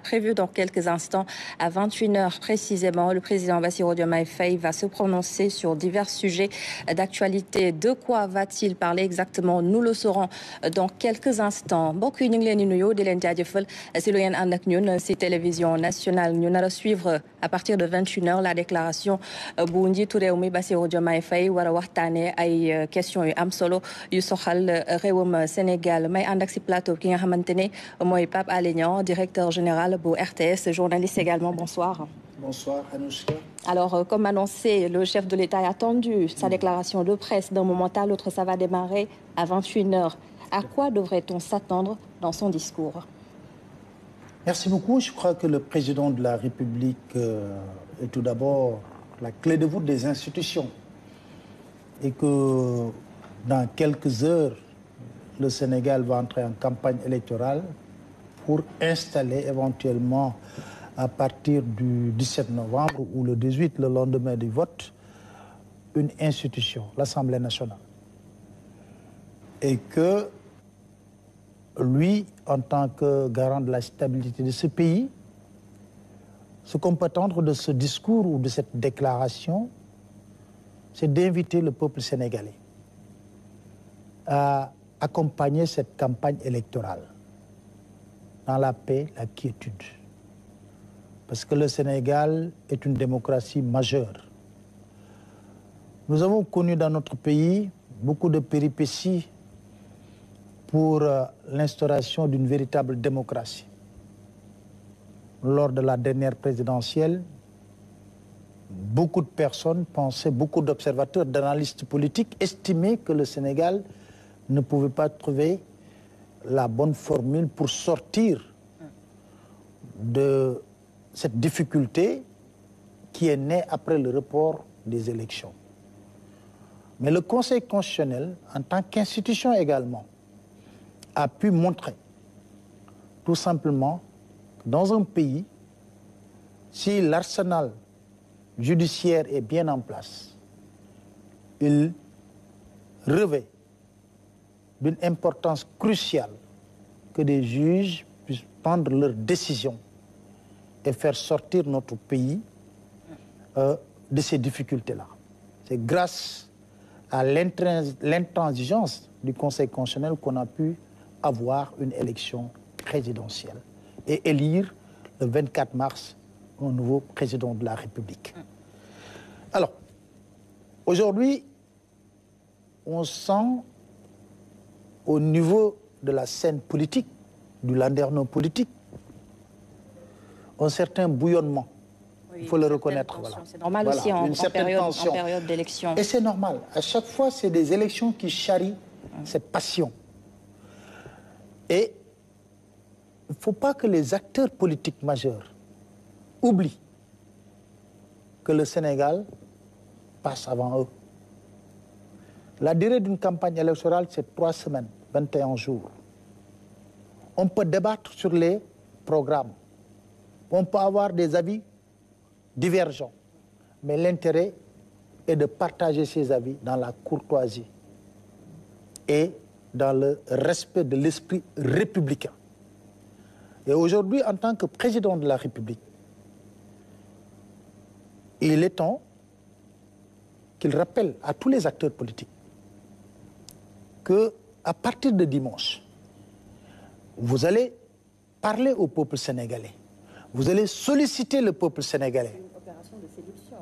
prévu dans quelques instants. À 21h précisément, le président Bassirou Diomaye Faye va se prononcer sur divers sujets d'actualité. De quoi va-t-il parler exactement? Nous le saurons dans quelques instants. Mbokk yi ñu ngi leen di nuyu di leen jaajëfal si lu ngeen ànd ak ñun si télévision nationale. Ñu nar a suivre à partir de 21h la déclaration bu njiitu réew mi Bassirou Diomaye Faye war a waxtaanee ay questions yu am solo yu soxal réewum Sénégal. May ànd ak si plateau ki nga xamante ne mooy Pape Alé Niang, directeur général bu RTS, journaliste également. Bonsoir. Bonsoir, Anouchka. Alors, comme annoncé, le chef de l'État a attendu sa déclaration de presse. D'un moment à l'autre, ça va démarrer à 21h. À quoi devrait-on s'attendre dans son discours? Merci beaucoup. Je crois que le président de la République est tout d'abord la clé de voûte des institutions. Et que dans quelques heures, le Sénégal va entrer en campagne électorale pour installer éventuellement à partir du 17 novembre ou le 18, le lendemain du vote, une institution, l'Assemblée nationale. Et que lui, en tant que garant de la stabilité de ce pays, ce qu'on peut attendre de ce discours ou de cette déclaration, c'est d'inviter le peuple sénégalais à accompagner cette campagne électorale dans la paix, la quiétude. Parce que le Sénégal est une démocratie majeure. Nous avons connu dans notre pays beaucoup de péripéties pour l'instauration d'une véritable démocratie. Lors de la dernière présidentielle, beaucoup de personnes pensaient, beaucoup d'observateurs, d'analystes politiques estimaient que le Sénégal ne pouvait pas trouver la bonne formule pour sortir de cette difficulté qui est née après le report des élections. Mais le Conseil constitutionnel, en tant qu'institution également, a pu montrer tout simplement que dans un pays, si l'arsenal judiciaire est bien en place, il revêt d'une importance cruciale que des juges puissent prendre leurs décisions et faire sortir notre pays de ces difficultés-là. C'est grâce à l'intransigeance du Conseil constitutionnel qu'on a pu avoir une élection présidentielle et élire le 24 mars un nouveau président de la République. Alors, aujourd'hui, on sent au niveau de la scène politique, du landerneau politique, un certain bouillonnement. Oui, il faut le reconnaître. Voilà. C'est normal aussi en période d'élection. Et c'est normal. À chaque fois, c'est des élections qui charrient cette passion. Et il ne faut pas que les acteurs politiques majeurs oublient que le Sénégal passe avant eux. La durée d'une campagne électorale, c'est 3 semaines, 21 jours. On peut débattre sur les programmes. On peut avoir des avis divergents. Mais l'intérêt est de partager ces avis dans la courtoisie et dans le respect de l'esprit républicain. Et aujourd'hui, en tant que président de la République, il est temps qu'il rappelle à tous les acteurs politiques qu'à partir de dimanche, vous allez parler au peuple sénégalais. Vous allez solliciter le peuple sénégalais. C'est une opération de séduction.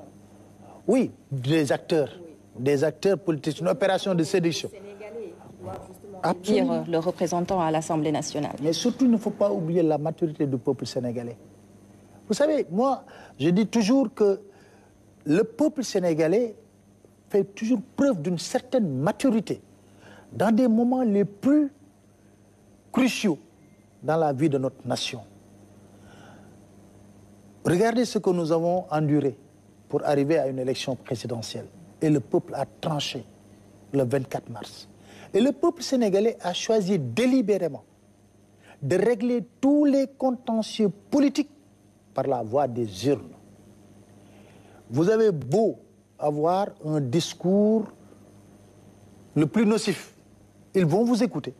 Oui, des acteurs politiques, une opération de séduction. Les Sénégalais doivent justement élire le représentant à l'Assemblée nationale. Mais surtout, il ne faut pas oublier la maturité du peuple sénégalais. Vous savez, moi, je dis toujours que le peuple sénégalais fait toujours preuve d'une certaine maturité dans des moments les plus cruciaux dans la vie de notre nation. Regardez ce que nous avons enduré pour arriver à une élection présidentielle. Et le peuple a tranché le 24 mars. Et le peuple sénégalais a choisi délibérément de régler tous les contentieux politiques par la voie des urnes. Vous avez beau avoir un discours le plus nocif, ils vont vous écouter.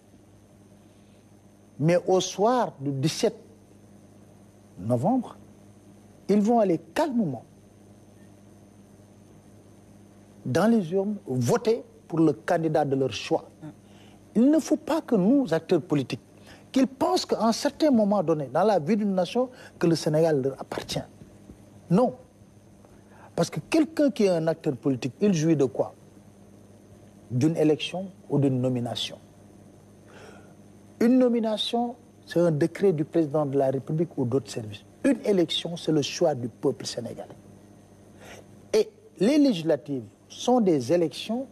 Mais au soir du 17 novembre, ils vont aller calmement dans les urnes voter pour le candidat de leur choix. Il ne faut pas que nous, acteurs politiques, qu'ils pensent qu'à un certain moment donné, dans la vie d'une nation, que le Sénégal leur appartient. Non. Parce que quelqu'un qui est un acteur politique, il jouit de quoi? D'une élection ou d'une nomination. Une nomination, c'est un décret du président de la République ou d'autres services. Une élection, c'est le choix du peuple sénégalais. Et les législatives sont des élections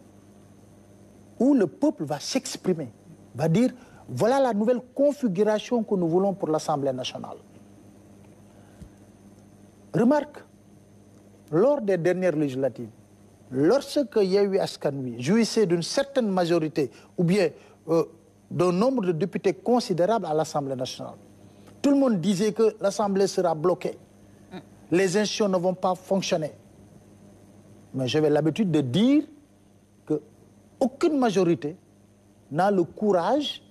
où le peuple va s'exprimer, va dire, voilà la nouvelle configuration que nous voulons pour l'Assemblée nationale. Remarque, lors des dernières législatives, lorsque Yewwi Askan Wi jouissait d'une certaine majorité ou bien d'un nombre de députés considérable à l'Assemblée nationale, tout le monde disait que l'Assemblée sera bloquée. Les institutions ne vont pas fonctionner. Mais j'avais l'habitude de dire qu'aucune majorité n'a le courage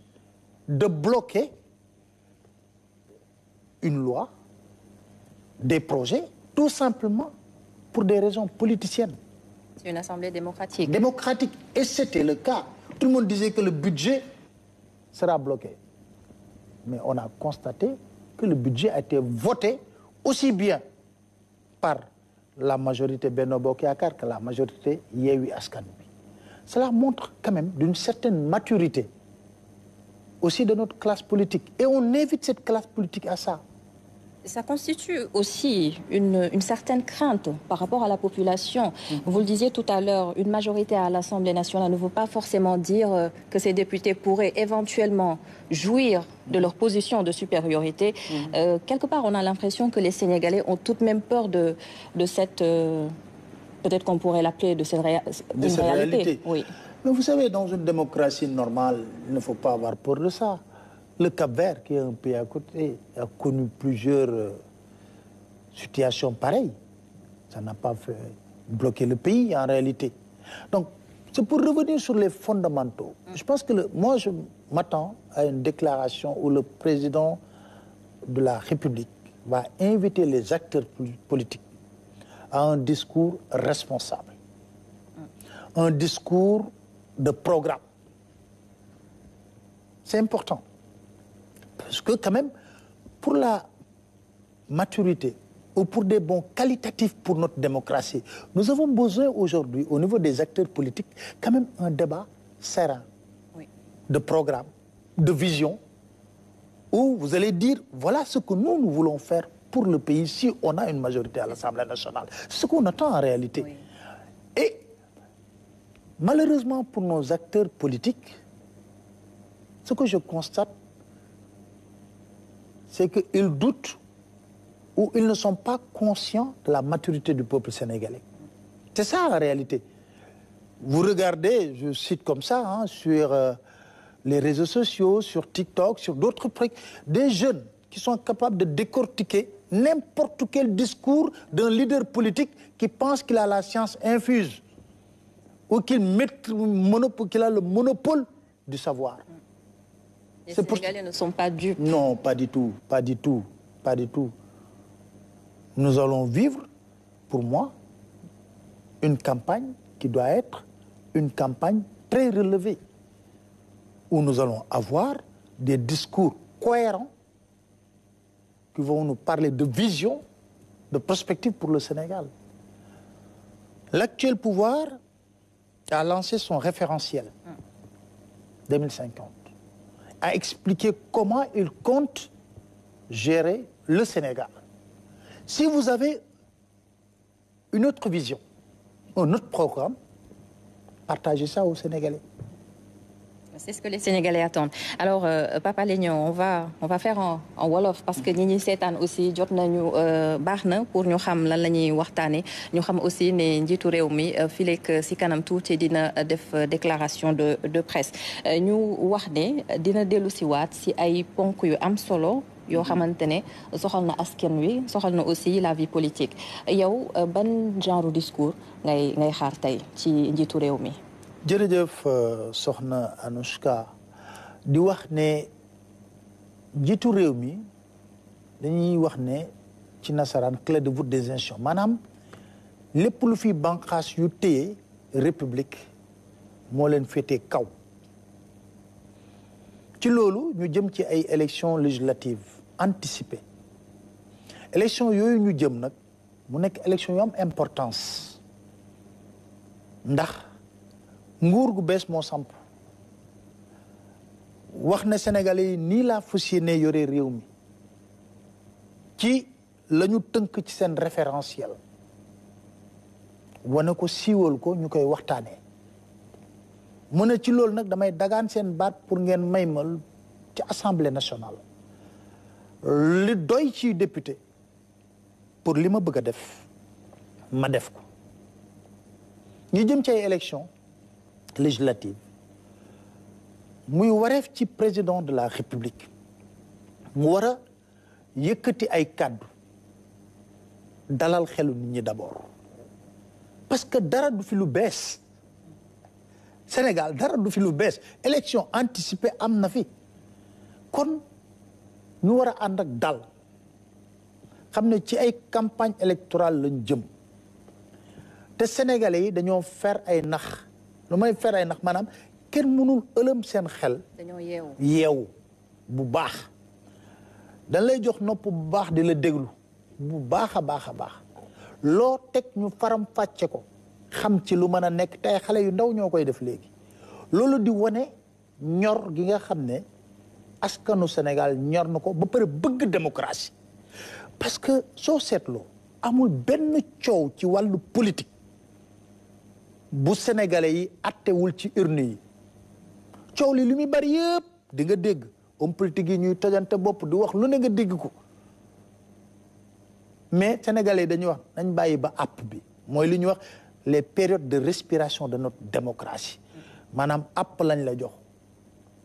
de bloquer une loi, des projets, tout simplement pour des raisons politiciennes. C'est une assemblée démocratique. Démocratique. Et c'était le cas. Tout le monde disait que le budget sera bloqué. Mais on a constaté que le budget a été voté aussi bien par la majorité Benno Bokk Yakaar que la majorité Yewwi Askan Wi. Cela montre quand même d'une certaine maturité aussi de notre classe politique. Et on invite cette classe politique à ça. Ça constitue aussi une certaine crainte par rapport à la population. Vous le disiez tout à l'heure, une majorité à l'Assemblée nationale ne veut pas forcément dire que ces députés pourraient éventuellement jouir de leur position de supériorité. Quelque part, on a l'impression que les Sénégalais ont tout de même peur de cette... peut-être qu'on pourrait l'appeler de cette réalité. Oui. Mais vous savez, dans une démocratie normale, il ne faut pas avoir peur de ça. Le Cap-Vert, qui est un pays à côté, a connu plusieurs situations pareilles. Ça n'a pas fait bloquer le pays, en réalité. Donc, c'est pour revenir sur les fondamentaux. Je pense que moi, je m'attends à une déclaration où le président de la République va inviter les acteurs politiques à un discours responsable. Un discours de programme. C'est important. Parce que quand même, pour la maturité ou pour des bons qualitatifs pour notre démocratie, nous avons besoin aujourd'hui, au niveau des acteurs politiques, quand même un débat serein, de programme, de vision, où vous allez dire, voilà ce que nous voulons faire pour le pays si on a une majorité à l'Assemblée nationale. C'est ce qu'on attend en réalité. Oui. Et malheureusement pour nos acteurs politiques, ce que je constate, c'est qu'ils doutent ou ils ne sont pas conscients de la maturité du peuple sénégalais. C'est ça en réalité. Vous regardez, je cite comme ça, sur les réseaux sociaux, sur TikTok, sur d'autres trucs, des jeunes qui sont capables de décortiquer n'importe quel discours d'un leader politique qui pense qu'il a la science infuse ou qu'il a le monopole du savoir. Les Sénégalais ne sont pas dupes. Non, pas du tout, pas du tout, pas du tout. Nous allons vivre, pour moi, une campagne qui doit être une campagne très relevée, où nous allons avoir des discours cohérents qui vont nous parler de vision, de perspective pour le Sénégal. L'actuel pouvoir a lancé son référentiel 2050. A expliqué comment il compte gérer le Sénégal. Si vous avez une autre vision, un autre programme, partagez ça aux Sénégalais. C'est ce que les Sénégalais attendent. Alors, Papa Lénion, on va faire en Wolof parce que ñi ñi seetaan aussi jot nañu baax na pour ñu xam lan la ñuy waxtaane ñu xam aussi ne njiitu réew mi fileek si kanam tuuti dina def déclaration de presse ñu wax ne dina dellu si waat si ay ponk yu am solo yoo xamante ne soxal na askan wi soxal na aussi la vie politique yow ban genre discours ngay xaar tey ci njiitu réew mi. jërëjëf soxna Anoushka di wax ne njiitu réew mi dañuy wax ne ci nasaraan clé de voûte des institutions maanaam lépp lu fi banqaas yu téye république moo leen féetee kaw ci loolu ñu jëm ci ay élections législatives anticipées élections yooyu ñu jëm nag mu nekk élection yu am importance ndax nguur gu bees moo samp wax ne Sénégalais yi nii laa fas yéene yore réew mi ci la ñu tënk ci seen référentiel wane ko siiwal ko ñu koy waxtaanee mu ne ci loolu nag damay dagaan seen baat pour ngeen may ma ci assemblée nationale li doy ci député pour li ma bëgg a def ma def ko ñu jëm ci ay élection législative muy wareef ci président de la république mu war a yëkkati ay kàddu dalal xelu nit ñi d'abord parce que dara du fi lu bees Sénégal dara du fi lu bees élection anticipée am na fi kon ñu war a ànd ak dal xam ne ci ay campagne électorale lañ jëm te sénégalais yi dañoo fer ay nax lu may fer ay nax maanaam kenn mënul ëlëm seen xel dañoo yeewu bu baax dañ lay jox nopp bu baax di la déglu bu baax a baax a baax loo teg ñu faram fàcce ko xam ci lu mën a nekk tey xale yu ndaw ñoo koy def léegi loolu di wane ñor gi nga xam ne askanu Sénégal ñor na ko ba pare bëgg démocratie parce que soo seetloo amul benn coow ci wàllu politique bu sénégalais yi attewul ci urne yi coow li muy bari yëpp di nga dégg homme politique yi ñuy tojante bopp di wax lu ne nga dégg ko mais sénégalais yi dañuy wax nañ bàyyi ba àpp bi mooy li ñuy wax les périodes de respiration de notre démocratie maanaam àpp lañ la jox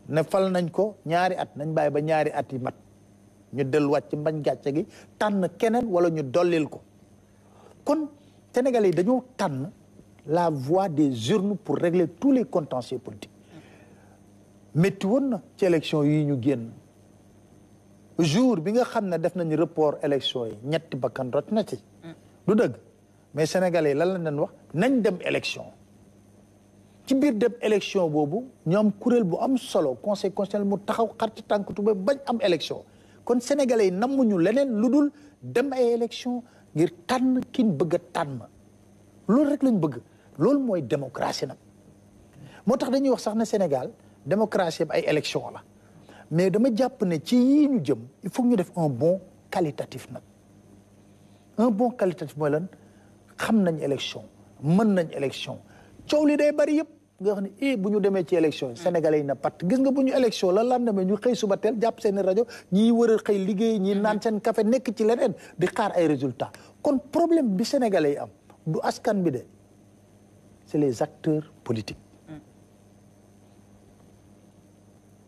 ne fal nañ ko ñaari at nañ bàyyi ba ñaari at yi mat ñu delluwaat ci mbañ gàcce gi tànn keneen wala ñu dollil ko kon sénégalais yi dañoo tànn la voie des urnes pour régler tous les contentieux politiques métti woon na ci élection yi ñu génn jour bi nga xam ne def nañu report élection yi ñetti bakkan rot na ci du dëgg mais sénégalais yi lan la leen wax nañ dem élection ci biir dem élection boobu ñoom kuréel bu am solo conseil constitutionnel mu taxaw xar ci tànk tubéy bañ am élection kon sénégalais yi nammuñu leneen lu dul dem ay élection ngir tànn kin bëgg a tànn loolu rek lañ bëgg loolu mooy démocratie nag moo tax dañuy wax sax ne Sénégal démocratie bi ay élection la mais dama jàpp ne ci yii ñu jëm il faut ñu def un bon qualitatif nag un bon qualitatif mooy lan xam nañ élection mën nañ élection coow li day bari yëpp nga xam ne bu ñu demee ci élection yi sénégalais yi na pat gis nga bu ñu élection la lan demee ñu xëy suba teel jàpp seen rajo ñii war a xëy liggéey ñii naan seen café nekk ci leneen di xaar ay résultats kon problème bi sénégalais yi am du askan bi de c'est les acteurs politiques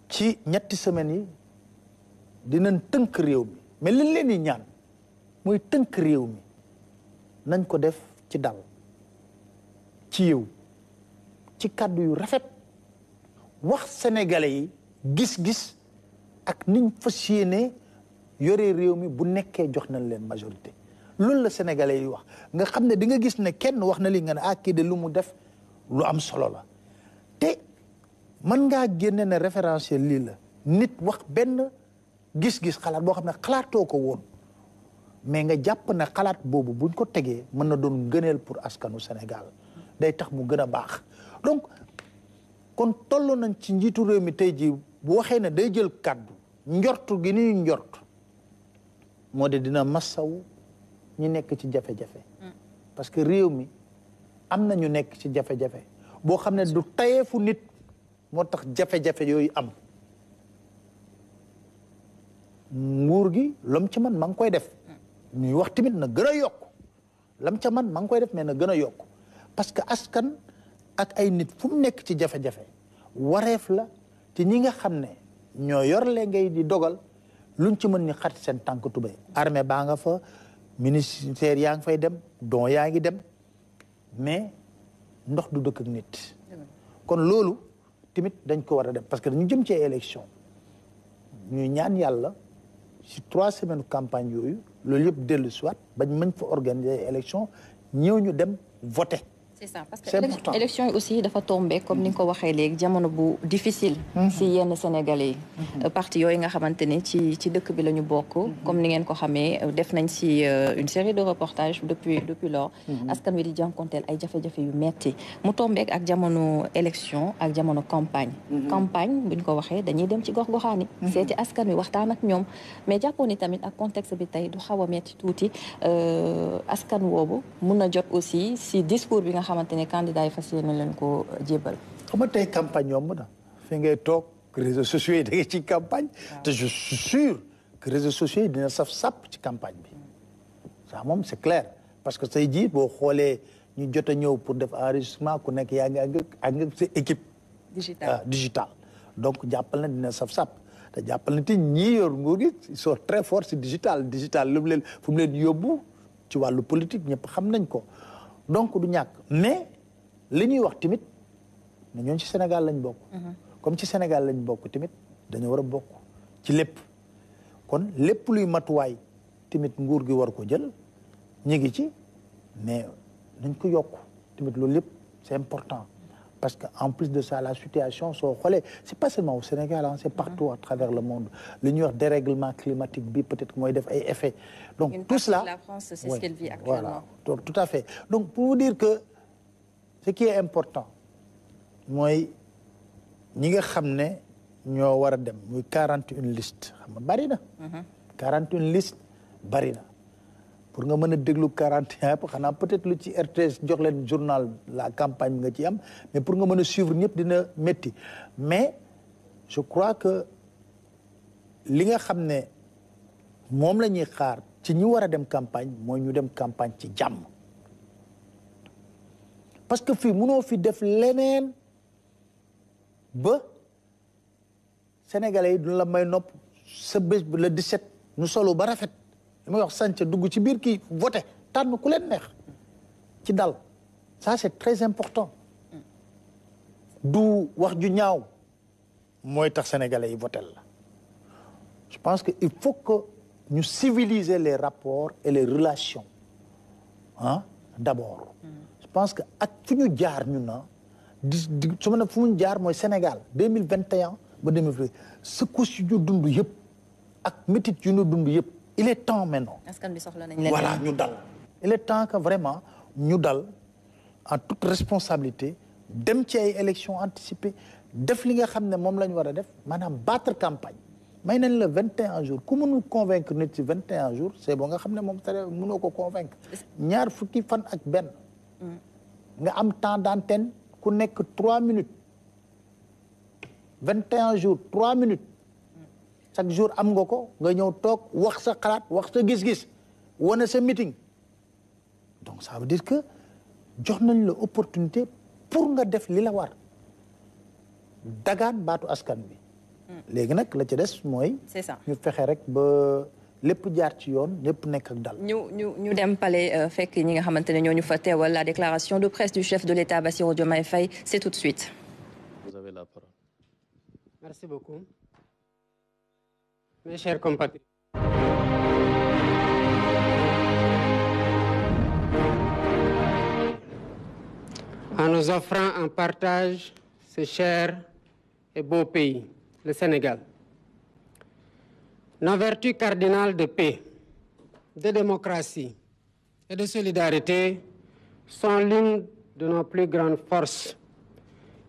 ci ñetti semaines yi dinañ tënk réew mi mais liñ leen di ñaan mooy tënk réew mi nañ ko def ci dal ci yiw ci kàddu yu rafet wax sénégalais yi gis-gis ak niñ fas yéene yore réew mi bu nekkee jox nañ leen majorité loolu la sénégalais yi wax nga xam ne di nga gis ne kenn wax na li nga ne kii de lu mu def lu am solo la te mën ngaa génne ne référentiel lii la nit wax benn gis-gis xalaat boo xam ne xalaatoo ko woon mais nga jàpp ne xalaat boobu buñ ko tegee mën na doon gëneel pour askanu Sénégal day tax mu gën a baax donc kon toll nañ ci njiitu réew mi tey jii bu waxee ne day jël kàddu njortu gi ni njort moo de dina massaw ñi nekk ci jafe-jafe parce que réew mi am na ñu nekk ci jafe-jafe boo xam ne du tayeefu nit moo tax jafe-jafe yooyu am nguur gi lam ci man ma ngi koy def ñuy wax tamit na gën a yokk lam ca man ma ngi koy def mais na gën a yokk parce que askan ak ay nit fu mu nekk ci jafe-jafe wareef la ci ñi nga xam ne ñoo yor lee ngay di dogal luñ ci mën ni xat seen tànk tubéy armée baa nga fa ministère yaa ngi fay dem don yaa ngi dem mais ndox du dëkk ak nit kon loolu tamit dañ ko war a dem parce que dañu jëm ci élection ñuy ñaan yàlla si 3 semaines campagne yooyu loolu yëpp dellu soit bañ mën fa organiser élection ñëw ñu dem voter. C'est ça, parce que l'élection aussi dafa tombé comme ni nga ko waxee léegi jamono bu difficile si yenn Sénégalais yi parti yooyu nga xamante ne ci dëkk bi la ñu bokk comme ni ngeen ko xamee def nañ si une série de reportages depuis lors askan wi di jànkonteel ay jafe-jafe yu metti mu tombé ak jamono élection ak jamono campagne buñ ko waxee dañuy dem ci gox-goxaani seeti askan wi waxtaan ak ñoom mais jàppoon ni tamit ak contexte bi tey du xaw a metti tuuti askan woobu mun na jot aussi si discours bi nga xamante ne candidat yi fas yéene leen ko jébbal. xam nga tey campagne yomb na fi ngay toog réseaux sociaux yi da nga ci campagne te je suis sûr que réseaux sociaux yi dina saf sàpp ci campagne bi ça moom c'est clair parce que say jii boo xoolee ñu jot a ñëw pour def enregistrement ku nekk yaa ngi ak sa équipe digital donc jàppal na dina saf sàpp te jàppal na te ñii yor nguur gi ils sont très forts si digital lu mu leen fu mu leen yóbbu ci wàllu politique ñëpp xam nañ ko donc du ñàkk mais li ñuy wax tamit ne ñoon ci Sénégal lañ bokk comme ci Sénégal lañ bokk tamit dañoo war a bokk ci lépp kon lépp luy matuwaay tamit nguur gi war ko jël ñu ngi ci mais nañ ko yokk tamit loolu lépp c'est important parce que en plus de ça la situation soo xoolee c'est pas seulement au Sénégal c'est partout à travers le monde li ñuy wax dérèglement climatique bi peut-être mooy def ay effets donc tout cela la France c'est ce qu'elle vit actuellement voilà tout à fait donc pour vous dire que ce qui est important mooy ñi nga xam ne ñoo war a dem muy 41 listes xam nga bari na 41 listes bari na pour nga mën a déglu 41 yëpp xanaa peut-être lu ci RTS jox leen journal la campagne nga ci am mais pour nga mën a suivre ñëpp dina métti mais je crois que li nga xam ne moom la ñuy xaar ci ñi war a dem campagne mooy ñu dem campagne ci jàmm parce que fii mënoo fi def leneen ba Sénégalais yi duñu la may nopp sa bés bi le 17 ñu solo ba rafet li may wax sànq dugg ci biir kii voté tànn ku leen neex ci dal ça c'est très important du wax ju ñaaw mooy tax sénégalais yi voté la je pense que il faut que ñu civiliser les rapports et les relations d'abord je pense que ak fu ñu jaar ñun na su ma ne fu ñu jaar mooy Sénégal 2021 ba 2020 secousse yu ñu dund yëpp ak métit yu ñu dund yëpp il est temps maintenant. askan bi soxla nañ leen. voilà ñu dal. il est temps que vraiment ñu dal en toute responsabilité dem ci ay élections anticipées def li nga xam ne moom la ñu war a def maanaam battre campagne may nañ la 21 jours ku mënul convaincre nit ci 21 jours c'est bon nga xam ne moom tere mënoo ko convaincre ñaar fukki fan ak benn. nga am temps d'antenne ku nekk 3 minutes 21 jours 3 minutes. chaque jour am nga ko nga ñëw toog wax sa xalaat wax sa gis-gis wane sa meeting donc ça veut dire que jox nañ la opportunité pour nga def li la war dagaan baatu askan bi léegi nag la ca des mooy c'est ça ñu fexe rek ba lépp jaar ci yoon lépp nekk ak dal ñu dem palais fekk ñi nga xamante ne ñoo ñu fa teewal la déclaration de presse du chef de l'État Bassirou Diomaye Faye c'est tout de suite. Vous avez la parole. Merci beaucoup. Mes chers compatriotes, en nous offrant en partage ce cher et beau pays, le Sénégal, nos vertus cardinales de paix, de démocratie et de solidarité sont l'une de nos plus grandes forces,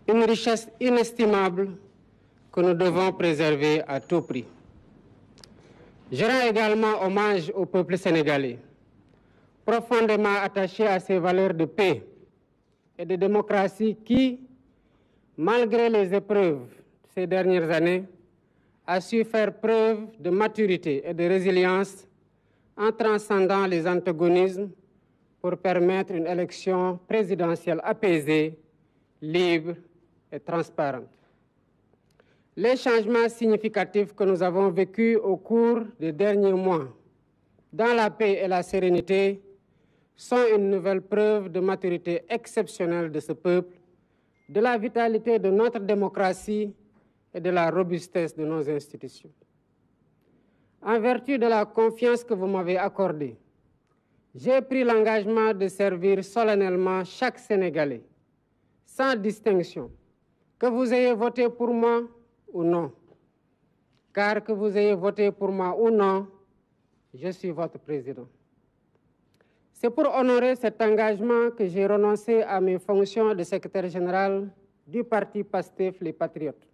une richesse inestimable que nous devons préserver à tout prix. Je rends également hommage au peuple sénégalais, profondément attaché à ses valeurs de paix et de démocratie qui, malgré les épreuves de ces dernières années, a su faire preuve de maturité et de résilience en transcendant les antagonismes pour permettre une élection présidentielle apaisée, libre et transparente. Les changements significatifs que nous avons vécus au cours des derniers mois, dans la paix et la sérénité, sont une nouvelle preuve de maturité exceptionnelle de ce peuple, de la vitalité de notre démocratie et de la robustesse de nos institutions. en vertu de la confiance que vous m'avez accordée, j'ai pris l'engagement de servir solennellement chaque Sénégalais, sans distinction, que vous ayez voté pour moi ou non. Car que vous ayez voté pour moi ou non, je suis votre président. C'est pour honorer cet engagement que j'ai renoncé à mes fonctions de secrétaire général du parti PASTEF Les Patriotes,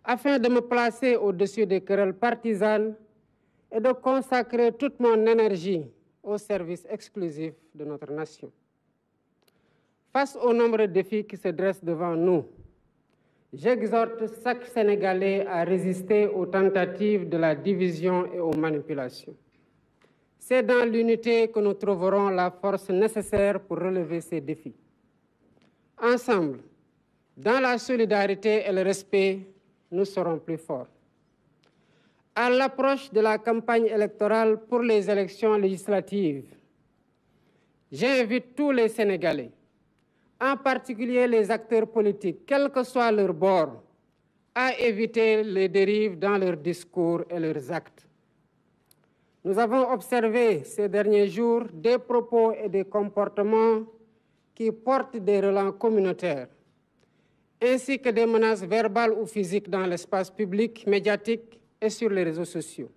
afin de me placer au-dessus des querelles partisanes et de consacrer toute mon énergie au service exclusif de notre nation. Face aux nombreux défis qui se dressent devant nous, j'exhorte chaque Sénégalais à résister aux tentatives de la division et aux manipulations. C'est dans l'unité que nous trouverons la force nécessaire pour relever ces défis. Ensemble, dans la solidarité et le respect, nous serons plus forts. À l'approche de la campagne électorale pour les élections législatives, j'invite tous les Sénégalais, en particulier les acteurs politiques, quel que soit leur bord, à éviter les dérives dans leurs discours et leurs actes. Nous avons observé ces derniers jours des propos et des comportements qui portent des relents communautaires, ainsi que des menaces verbales ou physiques dans l'espace public, médiatique et sur les réseaux sociaux.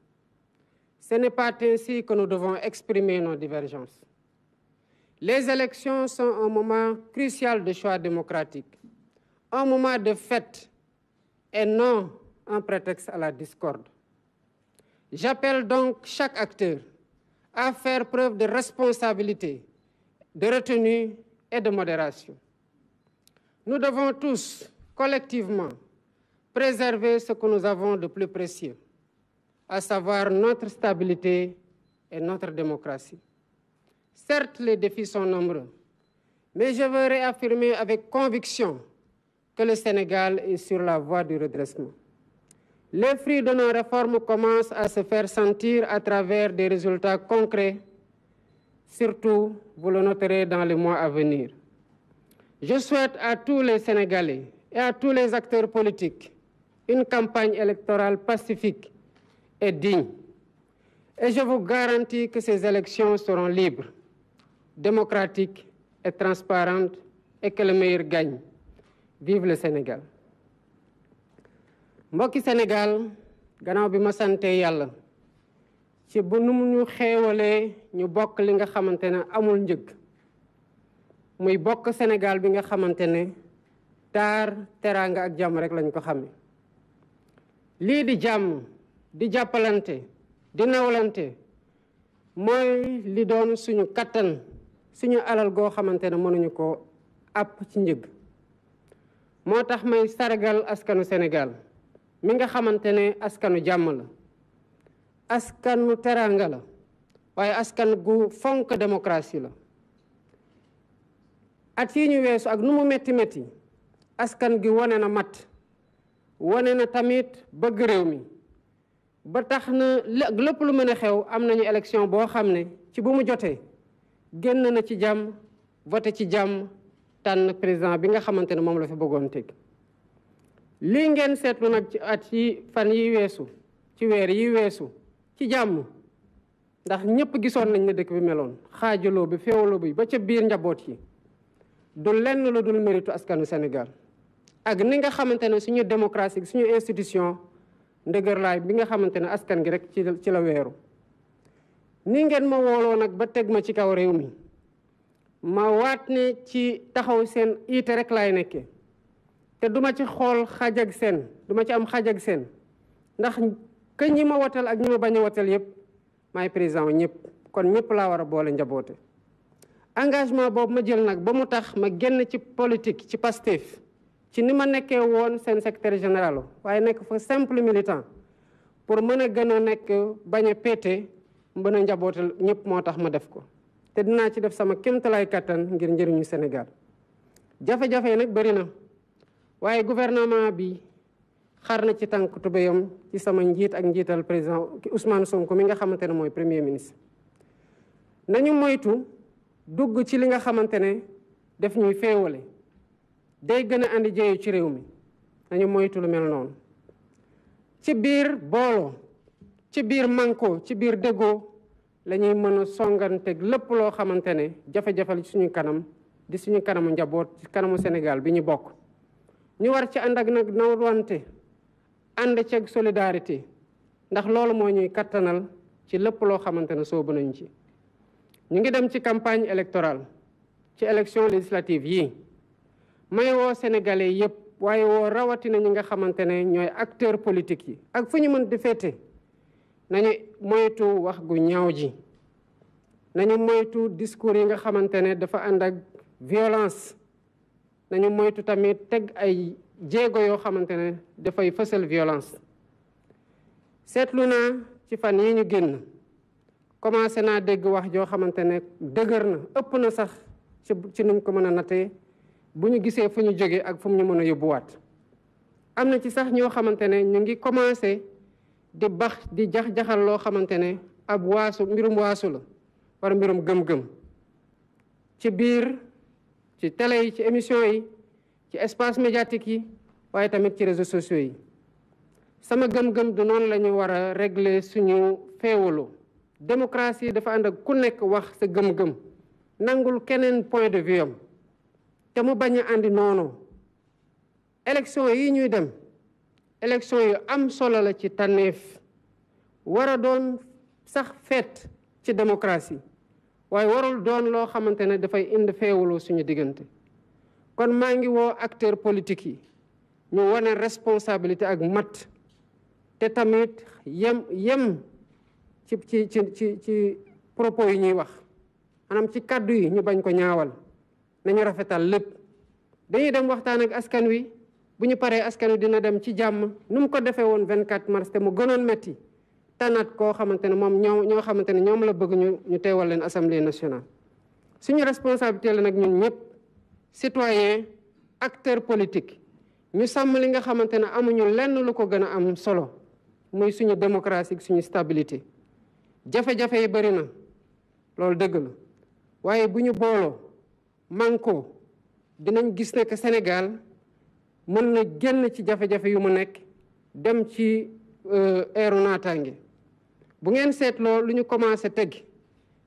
Ce n'est pas ainsi que nous devons exprimer nos divergences. Les élections sont un moment crucial de choix démocratique, un moment de fête et non un prétexte à la discorde. J'appelle donc chaque acteur à faire preuve de responsabilité, de retenue et de modération. Nous devons tous, collectivement, préserver ce que nous avons de plus précieux, à savoir notre stabilité et notre démocratie. Certes, les défis sont nombreux, mais je veux réaffirmer avec conviction que le Sénégal est sur la voie du redressement. Les fruits de nos réformes commencent à se faire sentir à travers des résultats concrets. Surtout, vous le noterez dans les mois à venir. Je souhaite à tous les Sénégalais et à tous les acteurs politiques une campagne électorale pacifique et digne. Et je vous garantis que ces élections seront libres, démocratiques et transparentes et que le meilleur gagne. Vive le Sénégal. mbokki Sénégal gannaaw bi ma sante yàlla ci bu nu ñu xéewalee ñu bokk li nga xamante ne amul njëg muy bokk Sénégal bi nga xamante ne taar teraanga ak jàmm rek lañ ko xamee lii di jàmm di jàppalante di nawlante mooy li doon suñu kattan suñu alal goo xamante ne mënuñu ko àpp ci njëg moo tax may sargal askanu Sénégal mi nga xamante ne askanu jàmm la askanu teraanga la waaye askan gu fonk démocratie la at yi ñu weesu ak nu mu metti metti askan gi wane na mat wane na tamit bëgg réew mi ba tax na lépp lu mën a xew am nañu élection boo xam ne ci bu mu jotee génn na ci jàmm voté ci jàmm tànn président bi nga xamante ne moom la fi bëggoon teg lii ngeen seetlu nag ci at yi fan yi weesu ci weer yi weesu ci jàmm ndax ñëpp gisoon nañ ne dëkk bi meloon xaajaloo bi féewaloo bi ba ca biir njaboot yi du lenn lu dul méritu askanu Sénégal ak ni nga xamante ne suñu démocratie suñu institution ndëgërlaay bi nga xamante ne askan gi rek ci la weeru ni ngeen ma wooloo nag ba teg ma ci kaw réew mi ma waat ne ci taxaw seen iite rek laay nekkee te duma ci xool xaj ak seen duma ci am xaj ak seen ndax que ñi ma wotal ak ñi ma bañ a wotal yëpp maay président ñëpp kon ñëpp laa war a boole njaboote engagement boobu ma jël nag ba mu tax ma génn ci politique ci Pastef ci ni ma nekkee woon seen secrétaire général waaye nekk fa simple militant pour mën a gën a nekk bañ a péete mën a njaboote ñëpp moo tax ma def ko te dinaa ci def sama kéemtalaay kattan ngir njëriñu Sénégal jafe-jafe nag bëri na waaye gouvernement bi xar na ci tànk tubéyam ci sama njiit ak njiital président Ousmane Sonko mi nga xamante ne mooy premier ministre nañu moytu dugg ci li nga xamante ne def ñuy féewale day gën a andi jéeyu ci réew mi nañu moytu lu mel noonu ci biir booloo ci biir manko ci biir déggoo la ñuy mën a songanteeg lépp loo xamante ne jafe-jafe ci suñu kanam di suñu kanamu njaboot ci kanamu Sénégal bi ñu bokk ñu war ci ànd ak nag nawante ànd ceeg solidarité ndax loolu moo ñuy kattanal ci lépp loo xamante ne soobu nañ ci ñu ngi dem ci campagne électorale ci élection législative yi may woo sénégalais yépp waaye woo rawatina ñi nga xamante ne ñooy acteurs politiques yi ak fu ñu mën di féete nañu moytu wax gu ñaaw ji nañu moytu discours yi nga xamante ne dafa ànd ak violence nañu moytu tamit teg ay jéego yoo xamante ne dafay fësal violence seetlu naa ci fan yi ñu génn commencé naa dégg wax joo xamante ne dëgër na ëpp na sax ci nuñ ko mën a nattee bu ñu gisee fu ñu jógee ak fu ñu mën a yóbbuwaat am na ci sax ñoo xamante ne ñu ngi commencé di jax-jaxal loo xamante ne ab mbirum waasu la wala mbirum gëm-gëm ci biir ci télé yi ci émission yi ci espace médiatique yi waaye tamit ci réseaux sociaux yi sama gëm-gëm du noonu la ñu war a régler suñu féewaloo démocratie dafa ànd ak ku nekk wax sa gëm-gëm nangul keneen point de vue am te mu bañ a àndi noonu élection yi ñuy dem élection yu am solo la ci tànneef war a doon sax feet ci démocratie waaye warul doon loo xamante ne dafay indi feewaloo suñu diggante kon maa ngi woo acteurs politiques yi ñu wane responsabilité ak mat te tamit yem ci propos yi ñuy wax maanaam ci kàddu yi ñu bañ ko ñaawal nañu rafetal lépp dañuy dem waxtaan ak askan wi bu ñu paree askan wi dina dem ci jàmm nu mu ko defee woon 24 mars te mu gënoon metti tànnaat koo xamante ne moom ñoo xamante ne ñoom la bëgg ñu teewal leen assemblée nationale suñu responsabilité la nag ñun ñëpp citoyen acteur politique ñu sàmm li nga xamante ne amuñu lenn lu ko gën a am solo muy suñu démocratie suñu stabilité jafe-jafe yi bëri na loolu dëgg la waaye bu ñu booloo manko dinañ gis ne que Sénégal mën na génn ci jafe-jafe yu mu nekk dem ci eeru naataange bu ngeen seetloo lu ñu commencé teg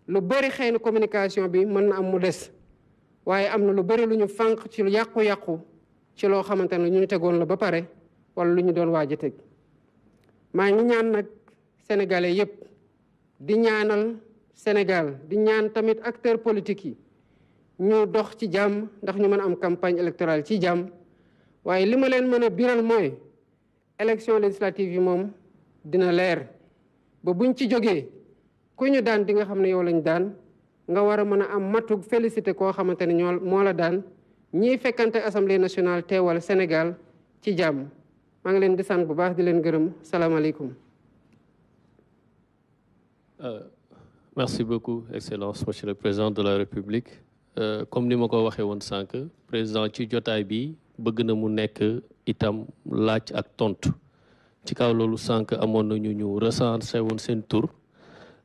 lu bëri xëy na communication bi mën na am mu des waaye am na lu bëri lu ñu fànq ci yàqu-yàqu ci loo xamante ne ñu tegoon la ba pare wala lu ñu doon waaj a teg maa ngi ñaan nag sénégalais yépp di ñaanal Sénégal di ñaan tamit acteurs politiques yi ñu dox ci jàmm ndax ñu mën a am campagne électorale ci jàmm waaye li ma leen mën a biral mooy élection législative yi moom dina leer ba buñ ci jógee ku ñu daan di nga xam ne yow lañ daan nga war a mën a am matug félicité koo xamante ne moo la daan ñiy fekkante assemblée nationale teewal Sénégal ci jàmm maa ngi leen di sant bu baax di leen gërëm salaamaaleykum. Merci beaucoup, Excellence, Monsieur le Président de la République. Comme ni ma ko waxee woon sànq président ci jotaay bi bëgg na mu nekk itam laaj ak tontu ci kaw loolu sànq amoon na ñu recensé woon seen tur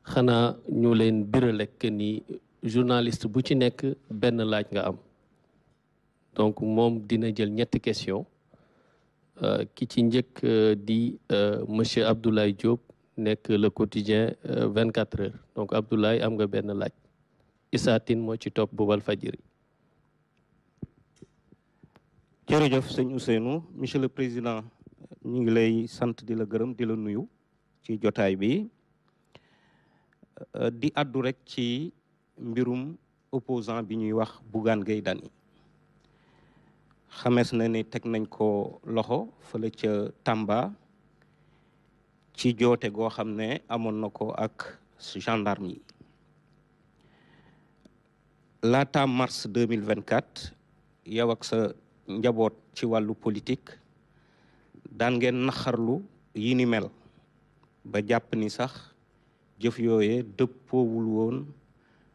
xanaa ñu leen biralek ni journaliste bu ci nekk benn laaj nga am donc moom dina jël ñetti question ki ci njëkk di monsieur Abdoulaye Diop nekk le quotidien 24 heures donc Abdoulaye am nga benn laaj Issa Tine moo ci topp bu Walfadjri. jërëjëf sëñ Ousseynou monsieur le président ñu ngi lay sant di la gërëm di la nuyu ci jotaay bi di addu rek ci mbirum opposant bi ñuy wax Bougane Gueye Dany xamees na ni teg nañ ko loxo fële ca Tamba ci joote goo xam ne amoon na ko ak gendarme yi laata mars 2024 yow ak sa njaboot ci wàllu politique daan ngeen naxarlu yi ni mel ba jàpp ni sax jëf yooye dëppoowul woon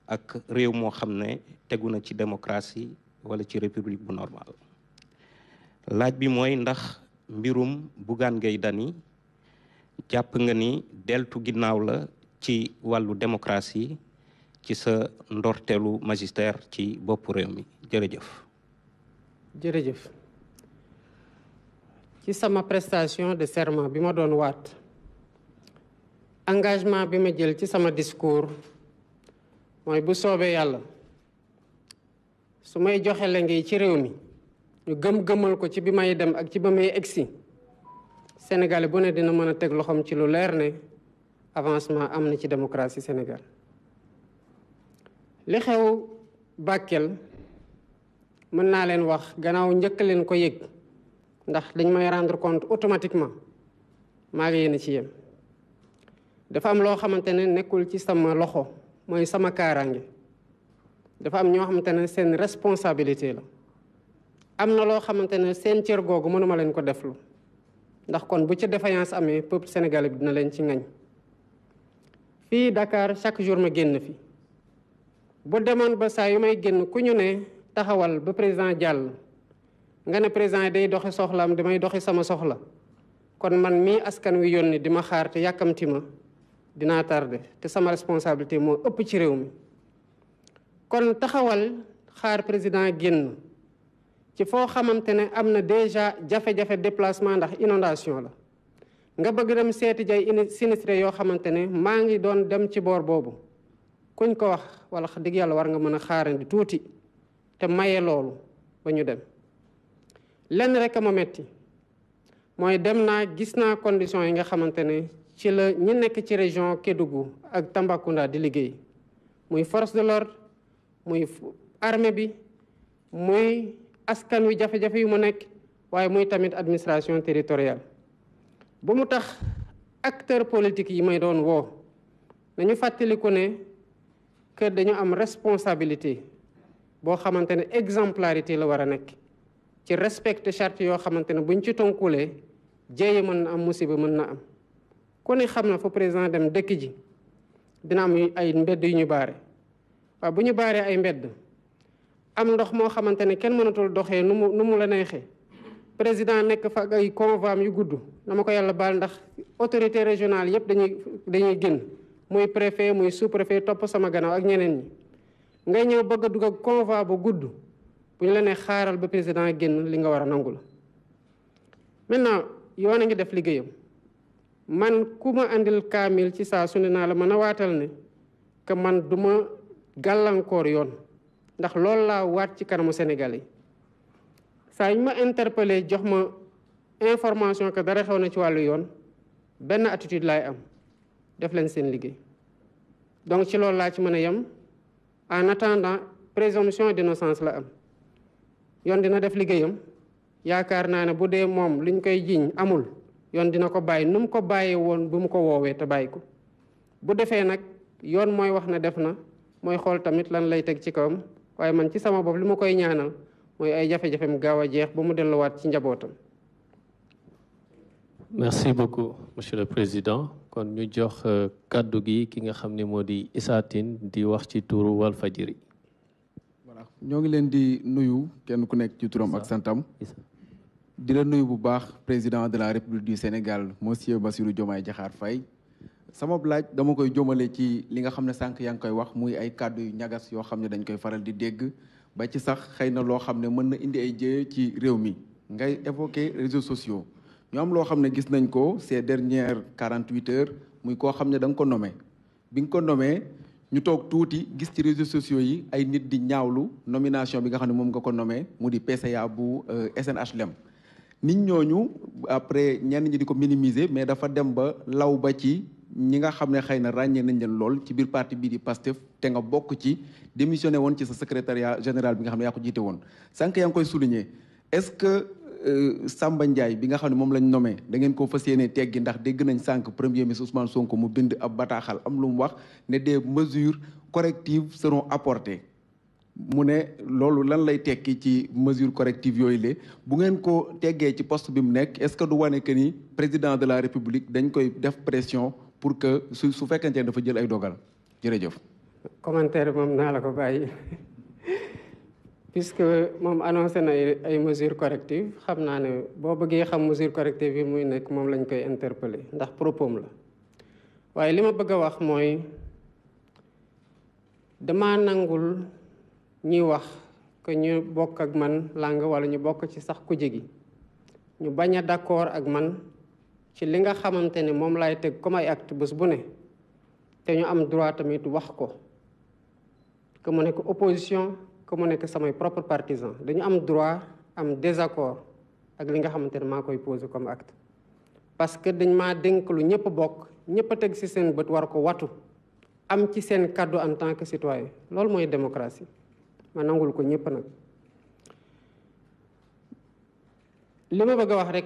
ak réew moo xam ne tegu na ci démocratie wala ci république bu normal laaj bi mooy ndax mbirum Bougane Gueye Dany jàpp nga ni deltu ginnaaw la ci wàllu démocratie ci sa ndorteelu magistère ci boppu réew mi jërëjëf. jërëjëf ci sama prestation de serment bi ma doon waat engagement bi ma jël ci sama discours mooy bu soobee yàlla su may joxe la ngi ci réew mi ñu gëm-gëmal ko ci bi may dem ak ci ba may egsi Sénégalais bu ne dina mën a teg loxoom ci lu leer ne avancement am na ci démocratie Sénégal li xew Bakel mën naa leen wax gannaaw njëkk leen ko yëg ndax dañ may rendre compte automatiquement maa ngi yéen ci yem dafa am loo xamante ne nekkul ci sama loxo mooy sama kaaraange dafa am ñoo xamante ne seen responsabilité la am na loo xamante ne seen cër googu mënuma leen ko deflu ndax kon bu ci défaillance amee peuple sénégalais bi dina leen ci ngañ fii Dakar chaque jour ma génn fi bu demoon ba saa yu may génn ku ñu ne taxawal ba président jàll nga ne président day doxi soxlaam damay doxi sama soxla kon man mii askan wi yónni di ma xaar te yàkkamti ma dinaa tardé te sama responsabilité moo ëpp ci réew mi kon taxawal xaar président génn ci foo xamante ne am na déjà jafe-jafe déplacement ndax inondation la nga bëgg dem seeti jay sinistré yoo xamante ne maa ngi doon dem ci boor boobu kuñ ko wax wala dëgg yàlla war nga mën a xaarandi tuuti te maye loolu ba ñu dem lenn rek a ma metti mooy dem naa gis naa conditions yi nga xamante ne ci la ñi nekk ci région Kédougou ak Tambacounda di liggéey muy force de l'ordre muy armée bi muy askan wi jafe-jafe yu mu nekk waaye muy tamit administration territoriale bu mu tax acteurs politiques yi may doon woo nañu fàttaliku ne que dañu am responsabilité boo xamante ne exemplarité la war a nekk ci respecter charte yoo xamante ne buñ ci tonkulee jéeye mën na am musiba mën na am ku ne xam na fu président dem dëkk ji dina am ay mbedd yu ñu baare waaw bu ñu baaree ay mbedd am ndox moo xamante ne kenn mënatul doxee nu mu la neexee président nekk fa ak ay convois yu gudd na ma ko yàlla baal ndax autorité régionale yëpp dañuy génn muy préfet muy sous-préfet topp sama gannaaw ak ñeneen ñi ngay ñëw bëgg a dugg ak convoi bu gudd bu ñu la nee xaaral ba président génn li nga war a nangu la maintenant yoon a ngi def liggéeyam man ku ma andil kaamil ci saa su ne naa la mën a waatal ne que man du ma gàllankoor yoon ndax loolu laa waat ci kanamu Sénégal yi saa ñu ma interpellé jox ma information que dara xew na ci wàllu yoon benn attitude laay am def leen seen liggéey donc ci loolu laa ci mën a yem en attendant présomption d'innocence la am yoon dina def liggéeyam yaakaar naa ne bu dee moom liñ koy jiiñ amul yoon dina ko bàyyi nu mu ko bàyyee woon bu mu ko woowee te bàyyi ko bu defee nag yoon mooy wax ne def na mooy xool tamit lan lay teg ci kawam waaye man ci sama bopp li ma koy ñaanal mooy ay jafe-jafem gaaw a jeex ba mu delluwaat ci njabootam. Merci beaucoup monsieur le président kon ñu jox kàddu gi ki nga xam ne moo di Issa Tine di wax ci turu Walfadjri. voilà ñoo ngi leen di nuyu kenn ku nekk ci turam ak santam. di la nuyu bu baax président de la République du Sénégal monsieur Bassirou Diomaye Diakhar Faye. sama laaj dama koy jëmale ci li nga xam ne sànq yaa ngi koy wax muy ay kàddu yu ñagas yoo xam ne dañ koy faral di dégg ba ci sax xëy na loo xam ne mën na indi ay jéye ci réew mi ngay évoquer réseaux sociaux ñu am loo xam ne gis nañ ko ces dernières 48 heures muy koo xam ne da nga ko nommé bi nga ko nommé ñu toog tuuti gis ci réseaux sociaux yi ay nit di ñaawlu nomination bi nga xam ne moom nga ko nommé mu di PCA bu SNHLM nit ñooñu après ñenn ñi di ko minimiser mais dafa dem ba law ba ci ñi nga xam ne xëy na ràññee nañ leen lool ci biir parti bii di PASTEF te nga bokk ci démissionné woon ci sa secrétariat général bi nga xam ne yaa ko jiite woon sànq yaa ngi koy souligner est-ce que Samba Ndiaye bi nga xam ne moom lañ nommé da ngeen ko fas yéene teggi ndax dégg nañ sànq premier ministre Ousmane Sonko mu bind ab bataaxal am lu mu wax ne des mesures correctives seront apportées mu ne loolu lan lay tekki ci mesures correctives yooyu la bu ngeen ko teggee ci poste bi mu nekk est-ce que du wane que ni président de la République dañ koy def pression pour que su fekkente ne dafa jël ay dogal jërëjëf. commentaire moom naa la ko bàyyi puisque moom annoncé na ay mesures correctives xam naa ne boo bëggee xam mesures correctives yi muy nekk moom lañ koy interpeller ndax propos la waaye li ma bëgg a wax mooy dama nangul ñuy wax que ñu bokk ak man langue wala ñu bokk ci sax kuje gi ñu bañ a d'accord ak man ci li nga xamante ne moom laay teg comme ay acte bés bu ne te ñu am droit tamit wax ko que mu nekk opposition que mu nekk samay propre partisan dañu am droit am désaccord ak li nga xamante ne maa koy poser comme acte parce que dañ maa dénk lu ñëpp bokk ñëpp a teg ci seen bët war ko watu am ci seen kàddu en tant que citoyen loolu mooy démocratie ma nangul ko ñëpp nag li ma bëgg a wax rek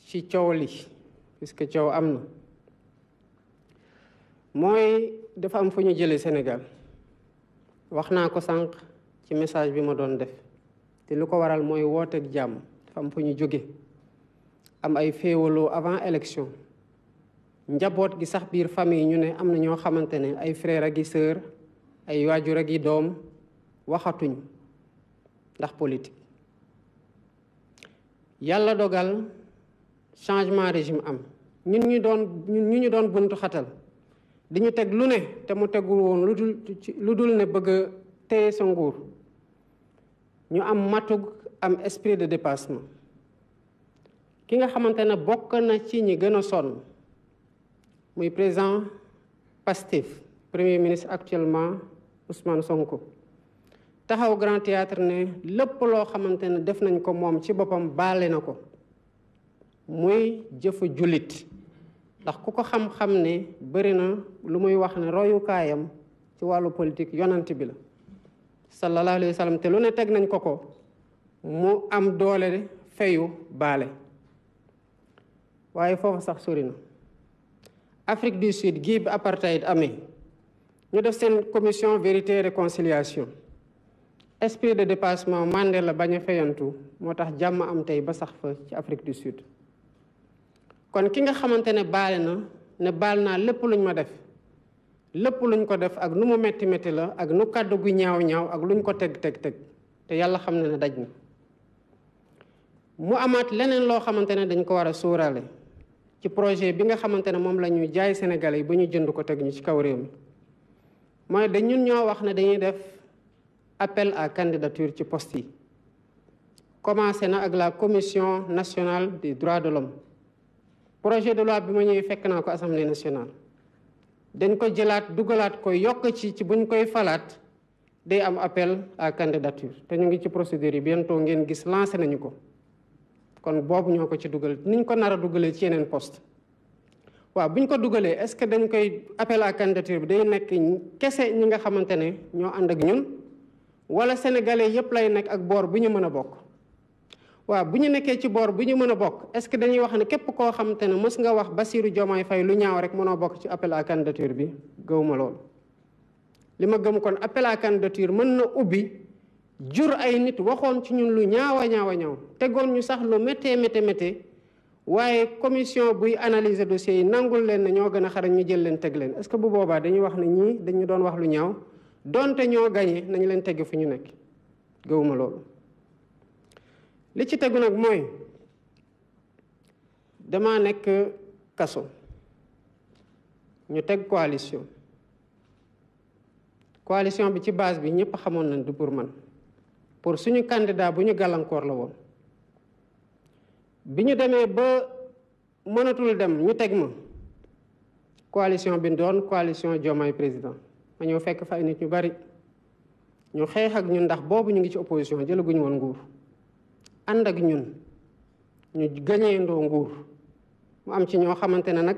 ci coow li puisque coow am na mooy dafa am fu ñu jëlee Sénégal wax naa ko sànq ci message bi ma doon def te lu ko waral mooy wooteeg jàmm dafa am fu ñu jóge am ay féewaloo avant élection njaboot gi sax biir famille ñu ne am na ñoo xamante ne ay frère ak i sœur ay waajur ak i doom waxatuñ ndax politique yàlla dogal changement régime am ñun ñu doon buntu xatal di ñu teg lu ne te mu tegul woon lu dul ne bëgg a téye sa nguur ñu am matug am esprit de dépassement ki nga xamante ne bokk na ci ñi gën a sonn muy président Pastef premier ministre actuellement Ousmane Sonko taxaw Grand Théâtre ne lépp loo xamante ne def nañ ko moom ci boppam baale na ko muy jëfu jullit ndax ku ko xam-xam ne bëri na lu muy wax ne royukaayam ci wàllu politique yonant bi la sallallahu alayhi wa sallam te lu ne teg nañ ko mu am doole fayu baale waaye foofu sax sori na Afrique du Sud gii bi apartheid amee ñu def seen commission vérité et réconciliation esprit de dépassement Mandela bañ a fayantu moo tax jàmm am tey ba sax fa ci Afrique du Sud kon ki nga xamante ne baale na ne baal naa lépp luñ ma def lépp luñ ko def ak nu mu metti metti la ak nu kàddu gu ñaaw ak luñ ko teg te yàlla xam ne daj na mu amaat leneen loo xamante ne dañ ko war a sóoraale ci projet bi nga xamante ne moom la ñuy jaay Sénégalais yi ba ñu jënd ko teg ñu ci kaw réew mi mooy da ñun ñoo wax ne dañuy def appel à candidature ci poste yi commencé na ak la commission nationale des droits de l'homme projet de loi bi ma ñëwee fekk naa ko assemblée nationale dañ ko jëlaat dugalaat ko yokk ci buñ koy falaat day am appel à candidature te ñu ngi ci procédure yi bientôt ngeen gis lancé nañu ko kon boobu ñoo ko ci dugal niñ ko nar a dugalee ci yeneen poste waaw buñ ko dugalee est-ce que dañ koy appel à candidature bi day nekk kese ñi nga xamante ne ñoo ànd ak ñun wala sénégalais yépp lay nekk ak boor bu ñu mën a bokk waaw bu ñu nekkee ci boor bu ñu mën a bokk est-ce que dañuy wax ne képp koo xamante ne mës nga wax Bassirou Diomaye Faye lu ñaaw rek mënoo bokk ci appel à candidature bi gëwuma loolu li ma gëm kon appel à candidature mën na ubbi jur ay nit waxoon ci ñun lu ñaaw tegoon ñu sax lu méttee waaye commission buy analyser dossiers yi nangul leen ne ñoo gën a xarañ ñu jël leen teg leen est-ce que bu boobaa dañuy wax ne ñii dañu doon wax lu ñaaw donte ñoo gañe nañu leen tegg fu ñu nekk gëwuma loolu li ci tegu nag mooy dama nekk kaso ñu teg coalition bi ci base bi ñëpp xamoon nañ du pour man pour suñu candidat bu ñu gàllankoor la woon bi ñu demee ba mënatul dem ñu teg ma coalition bi doon coalition Diomaye président ma ñëw fekk fa ay nit ñu bari ñu xeex ak ñun ndax boobu ñu ngi ci opposition jëlaguñu woon nguur ànd ak ñun ñu gañeendoo nguur mu am ci ñoo xamante ne nag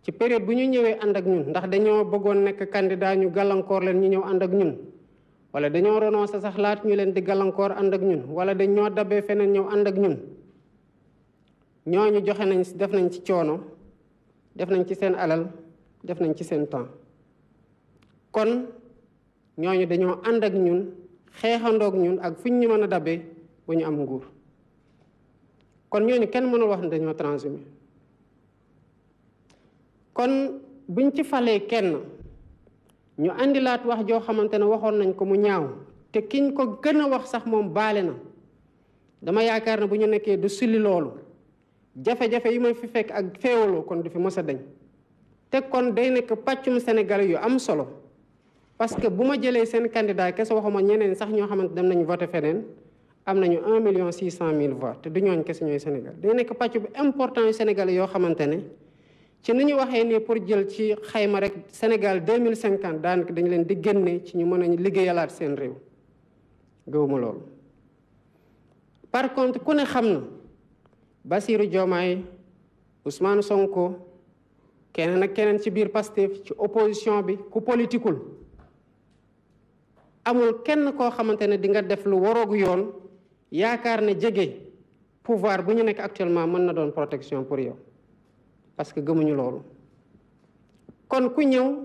ci période bu ñu ñëwee ànd ak ñun ndax dañoo bëggoon nekk candidat ñu gàllankoor leen ñu ñëw ànd ak ñun wala dañoo renoncé sax laat ñu leen di gàllankoor ànd ak ñun wala dañoo dabee feneen ñëw ànd ak ñun ñooñu joxe nañ def nañ ci coono def nañ ci seen alal def nañ ci seen temps kon ñooñu dañoo ànd ak ñun xeexandoog ñun ak fuñ ñu mën a dabee ba ñu am nguur kon ñooñu kenn mënul wax ne dañoo transhumé kon buñ ci falee kenn ñu andilaat wax joo xamante ne waxoon nañ ko mu ñaaw te kiñ ko gën a wax sax moom baale na dama yaakaar ne bu ñu nekkee du sulli loolu jafe-jafe yi ma fi fekk ak féewaloo kon du fi mës a dañ te kon day nekk pàccum Sénégal yu am solo parce que bu ma jëlee seen candidat kese waxuma ñeneen sax ñoo xamante dem nañu voté feneen am nañu 1,6 million voix te du ñooñ kese ñooy Sénégal day nekk pàcc bu important yu Sénégal yoo xamante ne ci ni ñu waxee ni pour jël ci xayma rek Sénégal 2050 daanaka dañ leen di génne ci ñu mën a liggéeyalaat seen réew gëwuma loolu. par contre ku ne xam na Bassirou Diomaye Ousmane Sonko keneen ak keneen ci biir Pastef ci opposition bi ku politikul amul kenn koo xamante ne di nga def lu waroogu yoon yaakaar ne jege pouvoir bu ñu nekk actuellement mën na doon protection pour yow parce que gëmuñu loolu. kon ku ñëw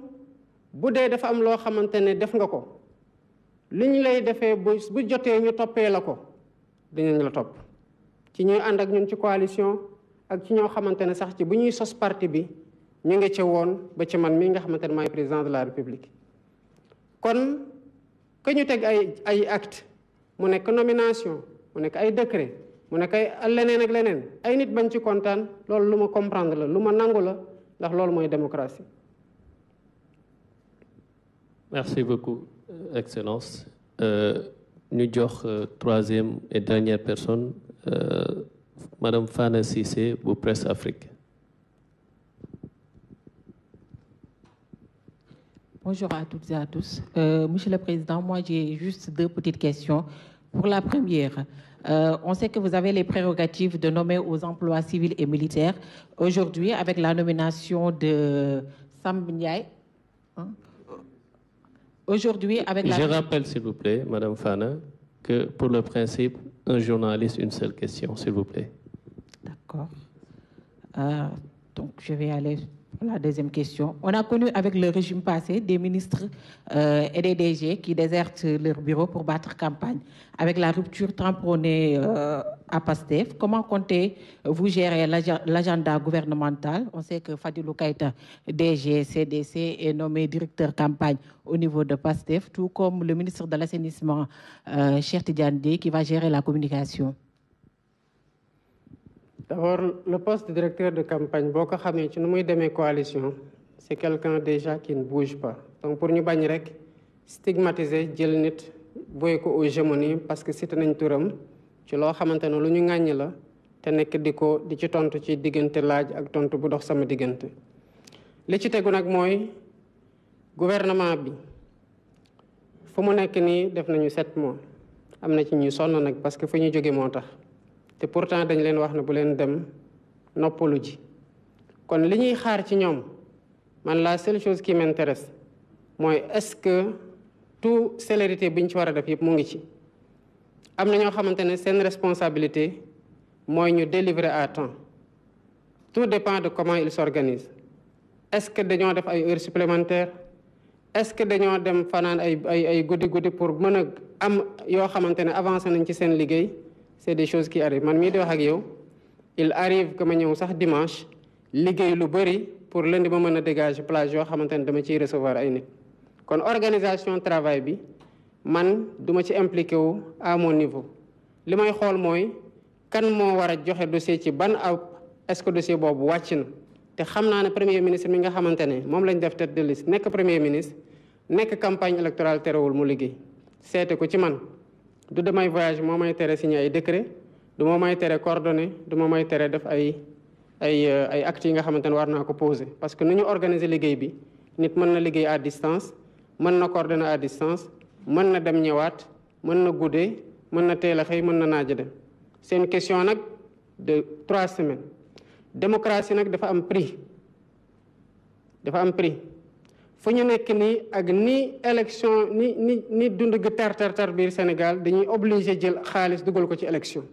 bu dee dafa am loo xamante ne def nga ko li ñu lay defee bu jotee ñu toppee la ko dinañ la topp ci ñuy ànd ak ñun ci coalition ak ci ñoo xamante ne sax ci bu ñuy sos parti bi ñu ngi ca woon ba ci man mii nga xamante ne maay président de la république. kon que ñu teg ay acte mu nekk nomination mu nekk ay décret mu nekk ay leneen ak leneen ay nit bañ ci kontaan loolu lu ma comprendre la lu ma nangu la ndax loolu mooy démocratie. Merci beaucoup, Excellence. Nous avons troisième et dernière personne, Madame Fana Cissé, pour Presse Afrique. Bonjour à toutes et à tous. Monsieur le Président, moi j'ai juste deux petites questions. Pour la première, on sait que vous avez les prérogatives de nommer aux emplois civils et militaires. Aujourd'hui, avec la nomination de Sam Ndiaye, aujourd'hui, avec la... Je rappelle, s'il vous plaît, Madame Fana, que pour le principe, un journaliste, une seule question, s'il vous plaît. D'accord. Donc, je vais aller pour la deuxième question. On a connu avec le régime passé des ministres et des DG qui désertent leur bureau pour battre campagne. Avec la rupture tamponnée à PASTEF, comment comptez-vous gérer l'agenda gouvernemental? On sait que Fadilou Keïta, DG, CDC, est nommé directeur campagne au niveau de PASTEF, tout comme le ministre de l'Assainissement, Cheikh Tidiane Dièye, qui va gérer la communication. D'abord, le poste de directeur de campagne, beaucoup de coalition, c'est quelqu'un déjà qui ne bouge pas. Donc pour nous stigmatiser, jël nit boy ko hégémonie parce que c'est nañ touram ci lo xamantene lu ñu ngagne la té nek diko di ci tontu ci digënté laaj ak tontu bu dox sama digënté. Li ci téggu nak moy gouvernement bi fu mu nek ni def nañu 7 mois. Amna ci ñu sonn nak parce que fu ñu joggé motax. Té pourtant dañ leen wax na bu leen dem noppalu ji. Kon li ñuy xaar ci ñom man la seule chose qui m'intéresse moy est-ce que tout célérité biñ ci wara def yépp mu ngi ci. Amna ñoo xamantene sen responsabilité moy ñu délivrer à temps. Tout dépend de comment ils s'organisent. Est-ce que dañoo def ay heures supplémentaires? Est-ce que dañoo dem fanaan ay guddi pour mëna am yo xamantene avancer nañ ci sen liggéey? C'est des choses qui arrivent. Man mi di wax ak yow, il arrive que ma ñëw sax dimanche liggéey lu bari pour lundi ma mëna dégager plage yo xamantene dama ci recevoir ay nit. Kon organisation travail bi man duma ci impliqué wu à mon niveau. Limay xol moy kan mo wara joxe dossier ci ban est-ce que dossier bobu wacc na. Té xamna né premier ministre mi nga xamantene mom lañ def tête de liste nek premier ministre nek campagne électorale téréwul mu liggéey. Sété ko ci man. Du damay voyage moo may tere signé ay décret du moo may tere coordonné du moo may tere def ay actes yi nga xamante ne war naa ko poser parce que nu ñu organiser liggéey bi nit mën na liggéey à distance mën na coordonner à distance mën na dem ñëwaat mën na guddee mën na teel a xëy mën na naaja dem c'est une question nag de 3 semaines démocratie nag dafa am prix fu ñu nekk nii ak ni élection ni dund gi tar biir Sénégal dañuy obligé jël xaalis dugal ko ci élection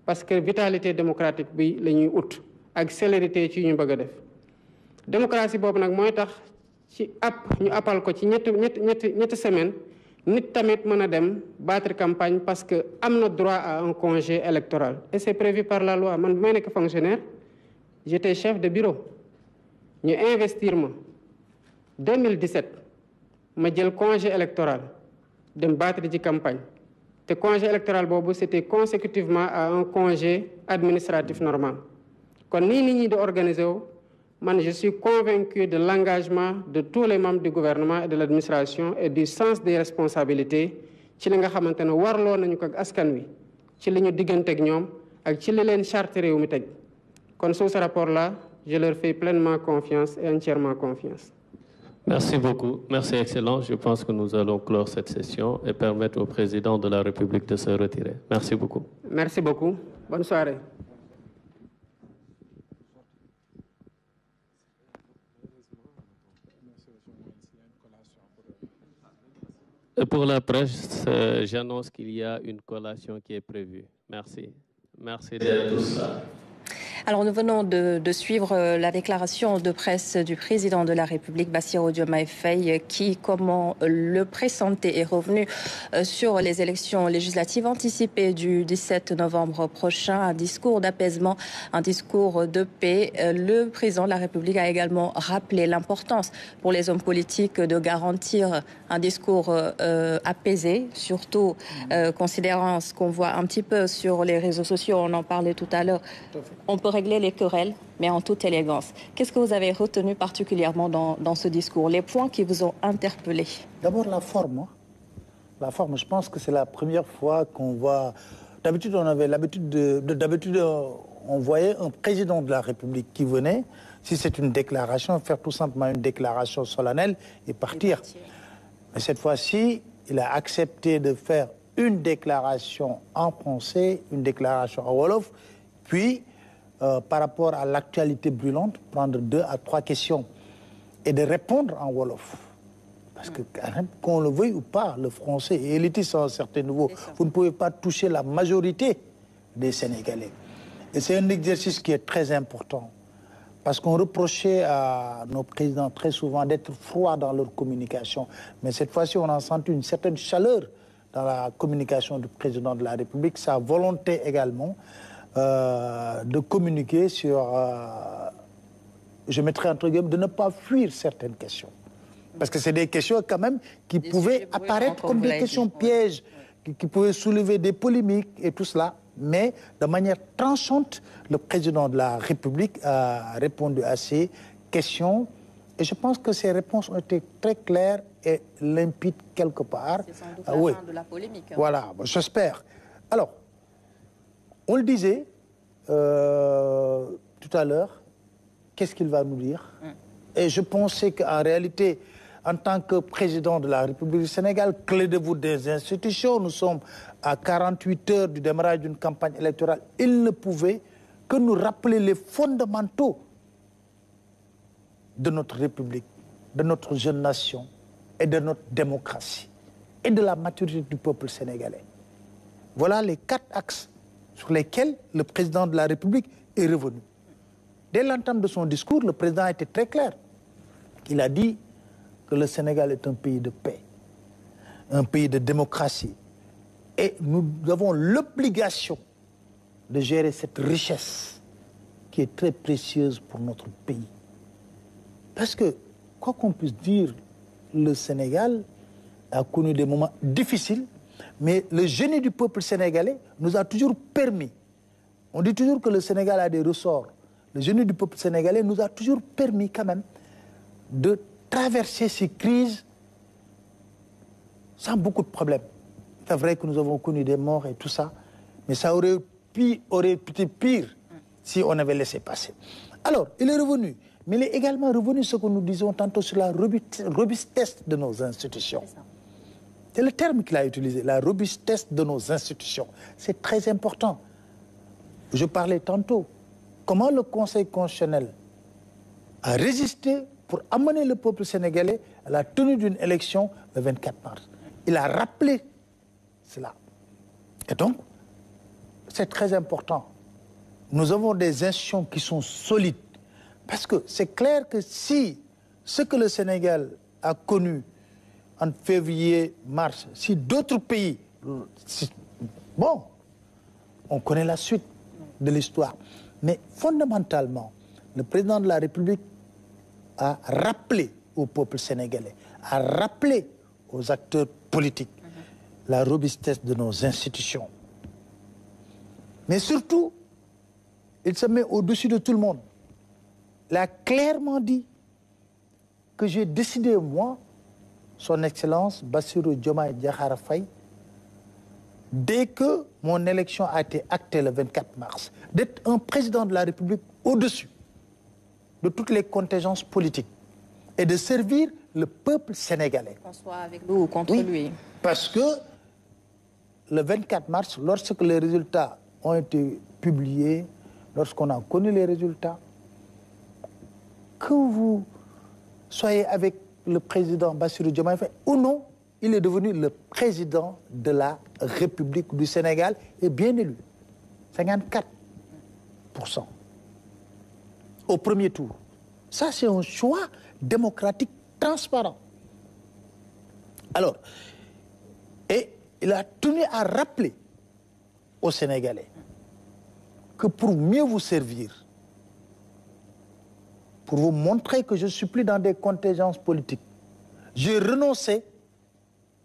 parce que vitalité démocratique bi la ñuy ut ak célérité ci ñu bëgg a def démocratie boobu nag mooy tax ci ñu appal ko ci ñetti semaine nit tamit mën a dem battre campagne parce que am na droit à un congé électoral et c'est prévu par la loi man bi may nekk fonctionnaire j'étais chef de bureau ñu investir ma 2017 ma jël congé électoral dem battre ci campagne te congé électoral boobu c'était consécutivement à un congé administratif normal kon nii nit ñi di organiser wu man je suis convaincu de l'engagement de tous les membres du gouvernement et de l'administration et du sens des responsabilités ci li nga xamante ne warloo nañu ko ak askan wi ci li ñu digganteeg ñoom ak ci li leen charte réew mi teg kon sous ce rapport là je leur fais pleinement confiance et entièrement confiance. Merci beaucoup. Merci, Excellence. Je pense que nous allons clore cette session et permettre au président de la République de se retirer. Merci beaucoup. Merci beaucoup. Bonne soirée. Et pour la presse, j'annonce qu'il y a une collation qui est prévue. Merci. Merci d'être tous là. Alors nous venons de suivre la déclaration de presse du président de la République, Bassirou Diomaye Faye, qui, comme on le pressentait, est revenu sur les élections législatives anticipées du 17 novembre prochain. Un discours d'apaisement, un discours de paix. Le président de la République a également rappelé l'importance pour les hommes politiques de garantir un discours apaisé, surtout considérant ce qu'on voit un petit peu sur les réseaux sociaux, on en parlait tout à l'heure. On peut régler les querelles, mais en toute élégance. Qu'est-ce que vous avez retenu particulièrement dans ce discours? Les points qui vous ont interpellé? D'abord la forme. Hein. La forme, je pense que c'est la première fois qu'on voit... D'habitude, on avait l'habitude on voyait un président de la République qui venait, si c'est une déclaration, faire tout simplement une déclaration solennelle et partir. Mais cette fois-ci, il a accepté de faire une déclaration en français, une déclaration en wolof, puis par rapport à l'actualité brûlante, prendre 2 à 3 questions et de répondre en wolof. Parce que qu'on le veuille ou pas, le français est élitiste à un certain niveau. Vous ne pouvez pas toucher la majorité des Sénégalais. Et c'est un exercice qui est très important. Parce qu'on reprochait à nos présidents très souvent d'être froids dans leur communication. Mais cette fois-ci, on a senti une certaine chaleur dans la communication du président de la République, sa volonté également de communiquer sur, je mettrai entre guillemets, de ne pas fuir certaines questions. Parce que c'est des questions quand même qui pouvaient apparaître comme des questions pièges, qui pouvaient soulever des polémiques et tout cela. Mais de manière tranchante, le président de la République a répondu à ces questions. Et je pense que ces réponses ont été très claires et limpides quelque part. C'est sans doute la fin de la polémique. Hein. Voilà, j'espère. Alors, on le disait tout à l'heure, qu'est-ce qu'il va nous dire? Et je pensais qu'en réalité, en tant que président de la République du Sénégal, clé de voûte des institutions, nous sommes à 48 heures du démarrage d'une campagne électorale, il ne pouvait que nous rappeler les fondamentaux de notre République, de notre jeune nation et de notre démocratie et de la maturité du peuple sénégalais. Voilà les 4 axes sur lesquels le président de la République est revenu. Dès l'entame de son discours, le président a été très clair. Il a dit que le Sénégal est un pays de paix, un pays de démocratie. Et nous avons l'obligation de gérer cette richesse qui est très précieuse pour notre pays. Parce que, quoi qu'on puisse dire, le Sénégal a connu des moments difficiles, mais le génie du peuple sénégalais nous a toujours permis. On dit toujours que le Sénégal a des ressorts. Le génie du peuple sénégalais nous a toujours permis quand même de traverser ces crises sans beaucoup de problèmes. C'est vrai que nous avons connu des morts et tout ça, mais ça aurait été pire si on avait laissé passer. Alors, il est revenu, mais il est également revenu ce que nous disions tantôt sur la robustesse de nos institutions. C'est le terme qu'il a utilisé, la robustesse de nos institutions. C'est très important. Je parlais tantôt, comment le Conseil constitutionnel a résisté pour amener le peuple sénégalais à la tenue d'une élection le 24 mars. Il a rappelé cela. Et donc, c'est très important. Nous avons des institutions qui sont solides. Parce que c'est clair que si ce que le Sénégal a connu en février, mars, si d'autres pays... Bon, on connaît la suite de l'histoire. Mais fondamentalement, le président de la République a rappelé au peuple sénégalais, a rappelé aux acteurs politiques la robustesse de nos institutions. Mais surtout, il se met au-dessus de tout le monde. Il a clairement dit que j'ai décidé, moi, son Excellence Bassirou Diomaye Diakhar Faye, dès que mon élection a été actée le 24 mars, d'être un président de la République au-dessus de toutes les contingences politiques et de servir le peuple sénégalais. Qu'on soit avec lui ou contre lui. Parce que le 24 mars, lorsque les résultats ont été publiés, lorsqu'on a connu les résultats, que vous soyez avec le président Bassirou Diomaye Faye ou non, il est devenu le président de la République du Sénégal et bien élu. 54% au premier tour. Ça, c'est un choix démocratique transparent. Alors, et il a tenu à rappeler aux Sénégalais que pour mieux vous servir, pour vous montrer que je ne suis plus dans des contingences politiques, j'ai renoncé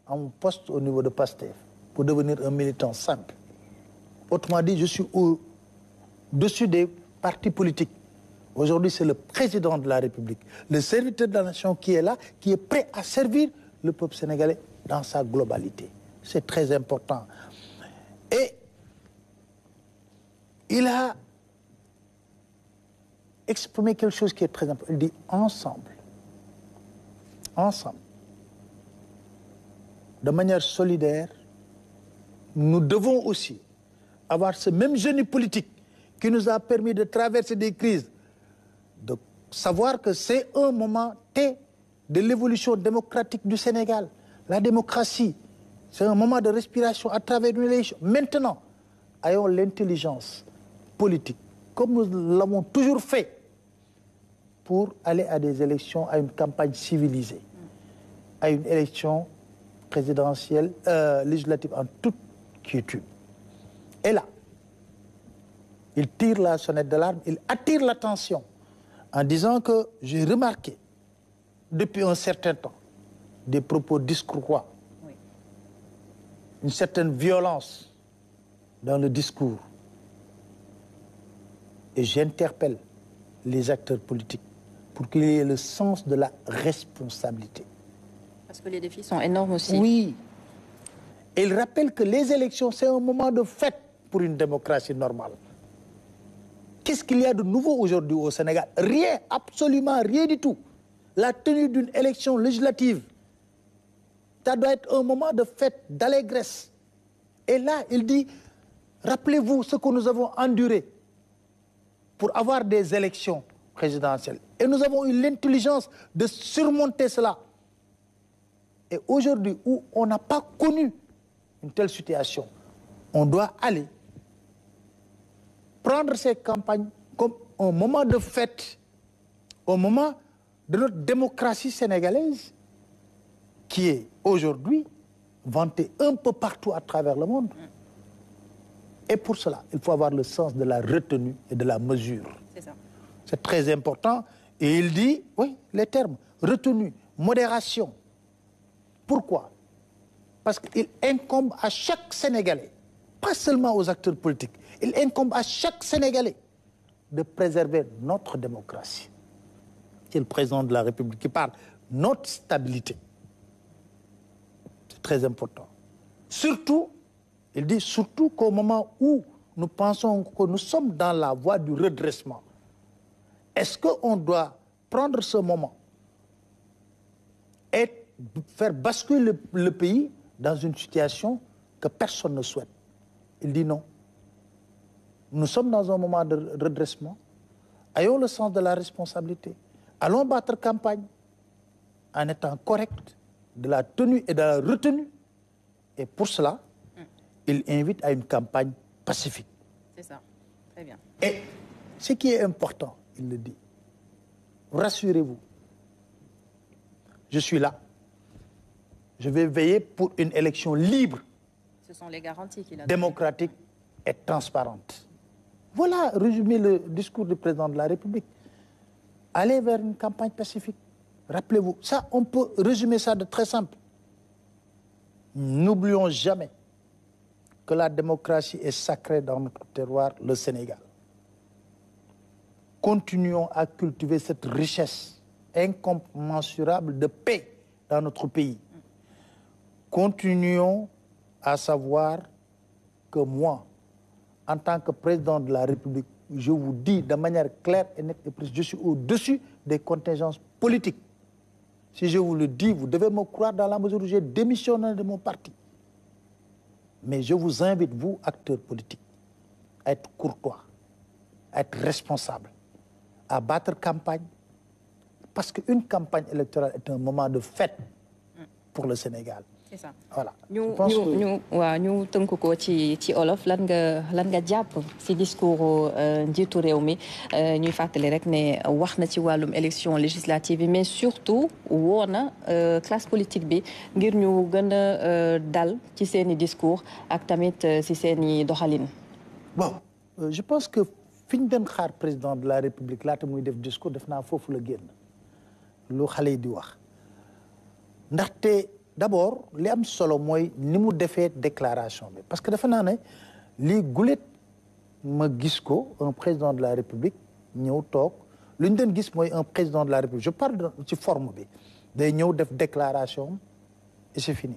à mon poste au niveau de PASTEF pour devenir un militant simple. Autrement dit, je suis au-dessus des partis politiques. Aujourd'hui, c'est le président de la République, le serviteur de la nation qui est là, qui est prêt à servir le peuple sénégalais dans sa globalité. C'est très important. Et il a exprimé quelque chose qui est très important. Il dit ensemble, de manière solidaire, nous devons aussi avoir ce même génie politique qui nous a permis de traverser des crises, de savoir que c'est un moment T de l'évolution démocratique du Sénégal. La démocratie, c'est un moment de respiration à travers une élection. Maintenant, ayons l'intelligence politique, comme nous l'avons toujours fait, pour aller à des élections, à une campagne civilisée, à une élection présidentielle, législative en toute quiétude. Et là, il tire la sonnette d'alarme, il attire l'attention en disant que j'ai remarqué depuis un certain temps des propos discourtois, une certaine violence dans le discours. Et j'interpelle les acteurs politiques pour qu'il y ait le sens de la responsabilité. Parce que les défis sont énormes aussi. Oui. Et il rappelle que les élections, c'est un moment de fête pour une démocratie normale. Qu'est-ce qu'il y a de nouveau aujourd'hui au Sénégal? Rien, absolument rien du tout. La tenue d'une élection législative, ça doit être un moment de fête, d'allégresse. Et là, il dit, rappelez-vous ce que nous avons enduré pour avoir des élections présidentielles. Et nous avons eu l'intelligence de surmonter cela. Et aujourd'hui, où on n'a pas connu une telle situation, on doit aller prendre ces campagnes comme un moment de fête, au moment de notre démocratie sénégalaise, qui est aujourd'hui vantée un peu partout à travers le monde. Et pour cela, il faut avoir le sens de la retenue et de la mesure. C'est ça. C'est très important. Et il dit, oui, les termes, retenue, modération. Pourquoi? Parce qu'il incombe à chaque Sénégalais, pas seulement aux acteurs politiques, il incombe à chaque Sénégalais de préserver notre démocratie. C'est le président de la République qui parle, notre stabilité. C'est très important. Surtout, il dit surtout qu'au moment où nous pensons que nous sommes dans la voie du redressement, est-ce qu'on doit prendre ce moment et faire basculer le pays dans une situation que personne ne souhaite? Il dit non. Nous sommes dans un moment de redressement. Ayons le sens de la responsabilité. Allons battre campagne en étant corrects de la tenue et de la retenue. Et pour cela, il invite à une campagne pacifique. C'est ça. Très bien. Et ce qui est important, il le dit, rassurez-vous, je suis là. Je vais veiller pour une élection libre. Ce sont les garanties qu'il a. Démocratique et transparente. Voilà, résumer le discours du président de la République. Allez vers une campagne pacifique. Rappelez-vous, ça, on peut résumer ça de très simple. N'oublions jamais que la démocratie est sacrée dans notre terroir, le Sénégal. Continuons à cultiver cette richesse incommensurable de paix dans notre pays. Continuons à savoir que moi, en tant que président de la République, je vous dis de manière claire et nette et précise, je suis au-dessus des contingences politiques. Si je vous le dis, vous devez me croire dans la mesure où j'ai démissionné de mon parti. Mais je vous invite, vous, acteurs politiques, à être courtois, à être responsables, à battre campagne, parce qu'une campagne électorale est un moment de fête pour le Sénégal. C'est ça. Voilà. ñu tënk ko ci olof lan nga jàpp ci discours njiitu réew mi ñuy fàttali rek ne wax na ci wàllum élection législative bi mais surtout woo na classe politique bi ngir ñu gën a dal ci seeni discours ak tamit ci seeni doxalin. Bon, je pense que fi ñu doon xaar président de la République laata muy def discours def naa foofu la génn lu xale yi di wax ndaxte d'abord li am solo mooy ni mu defee déclaration bi parce que dafa naa ne lii gulet ma gis ko un président de la République ñëw toog lu ñu doon gis mooy un président de la République je parle ci forme bi day ñëw def déclaration et c'est fini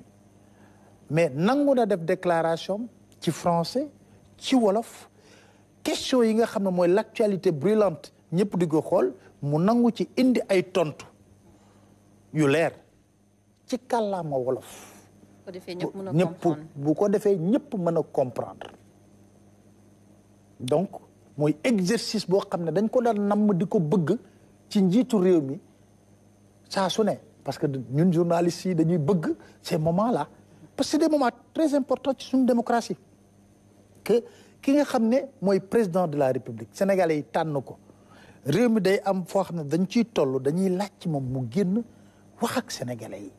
mais nangu na def déclaration ci français ci wolof question yi nga xam ne mooy l'actualité brûlante ñëpp di ko xool mu nangu ci indi ay tontu yu leer ci kàllaama wolof. bu ko defee ñëpp mën a comprendre donc mooy exercice boo xam ne dañ ko daan namm di ko bëgg ci njiitu réew mi saa su ne parce que ñun journalistes yi dañuy bëgg ces moments-là parce que c'est des moments très importants ci suñu démocratie que ki nga xam ne mooy président de la République sénégalais yi tànn ko réew mi day am foo xam ne dañ ciy toll dañuy laaj ci moom mu génn wax ak sénégalais yi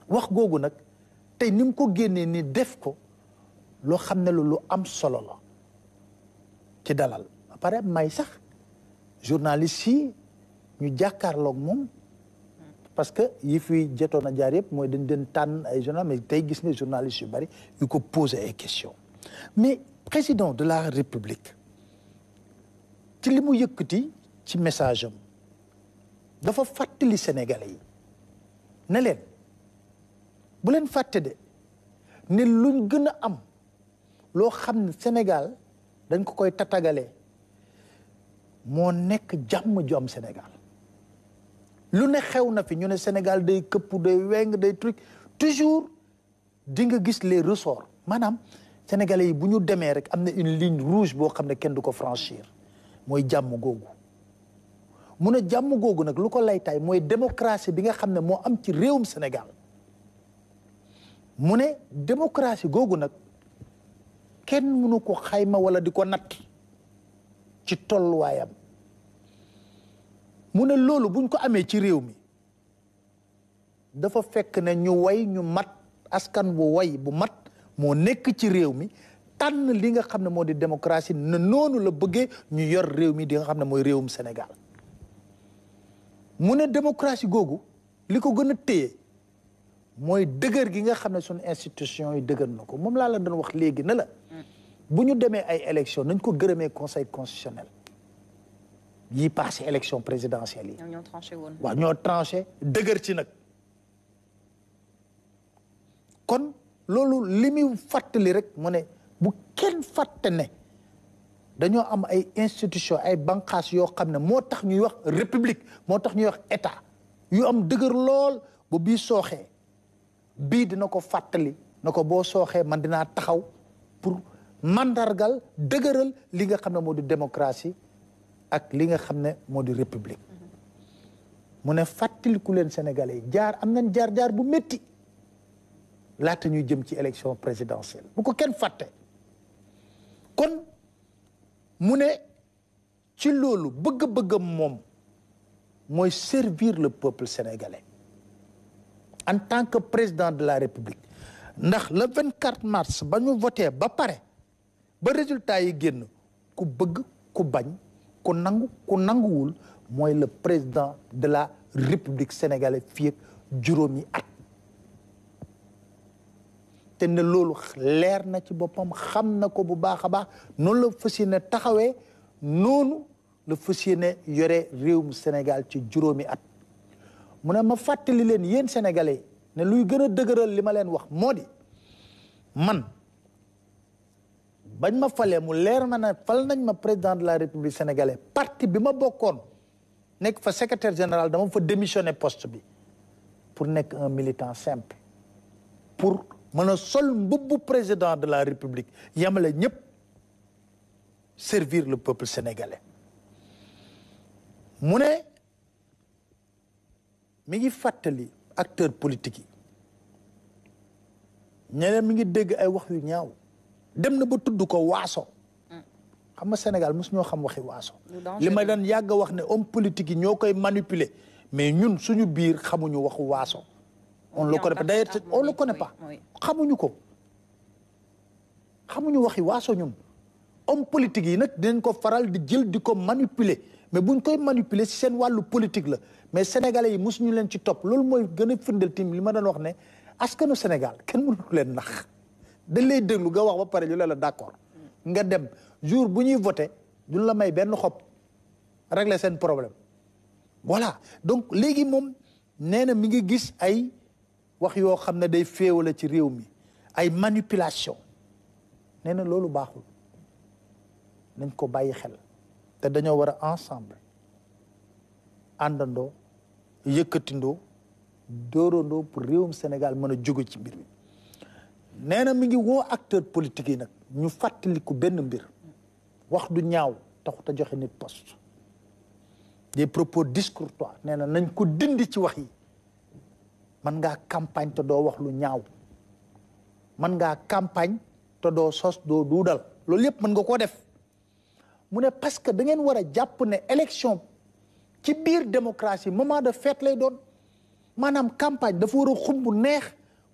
wax googu nag tey ni mu ko génnee ni def ko loo xam ne lu am solo la ci dalal ba pare may sax journalistes yi ñu jàkkaarloog moom parce que yi fi jotoon a jaar yëpp mooy dañ den tànn ay journal mais tey gis nga journalistes yu bari yu ko poser ay questions mais président de la République ci li mu yëkkati ci message am dafa fàttali sénégalais yi ne leen bu leen fàtte de ne luñ gën a am loo xam ne Sénégal dañ ko koy tatagalee moo nekk jàmm ju am Sénégal lu ne xew na fi ñu ne Sénégal day këpp day weng day truc toujours di nga gis les ressorts maanaam sénégalais yi bu ñu demee rek am na une ligne rouge boo xam ne kenn du ko franchir mooy jàmm googu mu ne jàmm googu nag lu ko laytaay mooy démocratie bi nga xam ne moo am ci réewum Sénégal mu ne démocratie googu nag kenn mënu ko xayma wala di ko natt ci tolluwaayam mu ne loolu buñ ko amee ci réew mi dafa fekk ne ñu way ñu mat askan bu way bu mat moo nekk ci réew mi tànn li nga xam ne moo di démocratie ne noonu la bëggee ñu yor réew mi di nga xam ne mooy réewum Sénégal mu ne démocratie googu li ko gën a téye mooy dëgër gi nga xam ne suñu institution yi dëgër na ko moom laa la doon wax léegi ne la bu ñu demee ay élection nañ ko gërëmee conseil constitutionnel yi passé élection présidentielle yi ñoo tranché woon waaw ñoo tranché dëgër ci nag kon loolu li muy fàttali rek mu ne bu kenn fàtte ne dañoo am ay institution ay banqaas yoo xam ne moo tax ñuy wax république moo tax ñuy wax état yu am dëgër lool ba bii sooxee bii dina ko fàttali na ko boo sooxee man dinaa taxaw pour mandargal dëgëral li nga xam ne moo di démocratie ak li nga xam ne moo di république mu ne fàttaliku leen sénégalais yi am nañ jaar bu métti laata ñuy jëm ci élection présidentielle bu ko kenn fàtte kon mu ne ci loolu bëgg-bëggam moom mooy servir le peuple sénégalais en tant que président de la République ndax le 24 mars ba ñu voté ba pare ba résultat yi génn ku bëgg ku bañ ku nangu ku nanguwul mooy le président de la République sénégalaise fii ak juróomi at te ne loolu leer na ci boppam xam na ko bu baax a baax noonu la fas yéene taxawee noonu la fas yéene yore réewum Sénégal ci juróomi at mu ne ma fàttali leen yéen sénégalais ne luy gën a dëgëral li ma leen wax moo di man bañ ma falee mu leer ma ne fal nañ ma président de la République sénégalaise parti bi ma bokkoon nekk fa secrétaire général dama fa démissionné poste bi pour nekk un militant simple pour mën a sol mbubbu président de la République yamale ñëpp servir le peuple sénégalais mu ne mi ngi fàttali acteurs politiques yi ñeneen mi ngi dégg ay wax yu ñaaw dem na ba tudd ko waaso xam nga Sénégal mosu ñoo xam waxi waaso li ma daan yàgg wax ne homme politique yi ñoo koy manipuler mais ñun suñu biir xamuñu waxu waaso on le connaît pas d'ailleurs on le connaît pas xamuñu ko xamuñu waxi waaso ñun homme politique yi nag dinañ ko faral di jël di ko manipuler mais buñ koy manipuler ci seen wàllu politique la mais sénégalais yi mosuñu leen ci topp loolu mooy gën a firndeel tim li ma doon wax ne askanu Sénégal kenn mënu leen nax dañ lay déglu nga wax ba pare ñu la d'accord nga dem jour bu ñuy voté duñ la may benn xob régler seen problème voilà donc léegi moom nee na mi ngi gis ay wax yoo xam ne day féewale ci réew mi ay manipulation nee na loolu baaxul nañ ko bàyyi xel te dañoo war a ensemble àndandoo yëkkatindoo dóorandoo pour réewum Sénégal mën a jóge ci mbir mi nee na mi ngi woo acteur politique yi nag ñu fàttaliku benn mbir wax du ñaaw taxut a joxe nit poste des propos discourtois nee na nañ ko dindi ci wax yi man ngaa campagne te doo wax lu ñaaw man ngaa campagne te doo sos doo duudal loolu yëpp mën nga koo def mu ne parce que da ngeen war a jàpp ne élection ci biir démocratie moment de fête lay doon maanaam campagne dafa war a xumb neex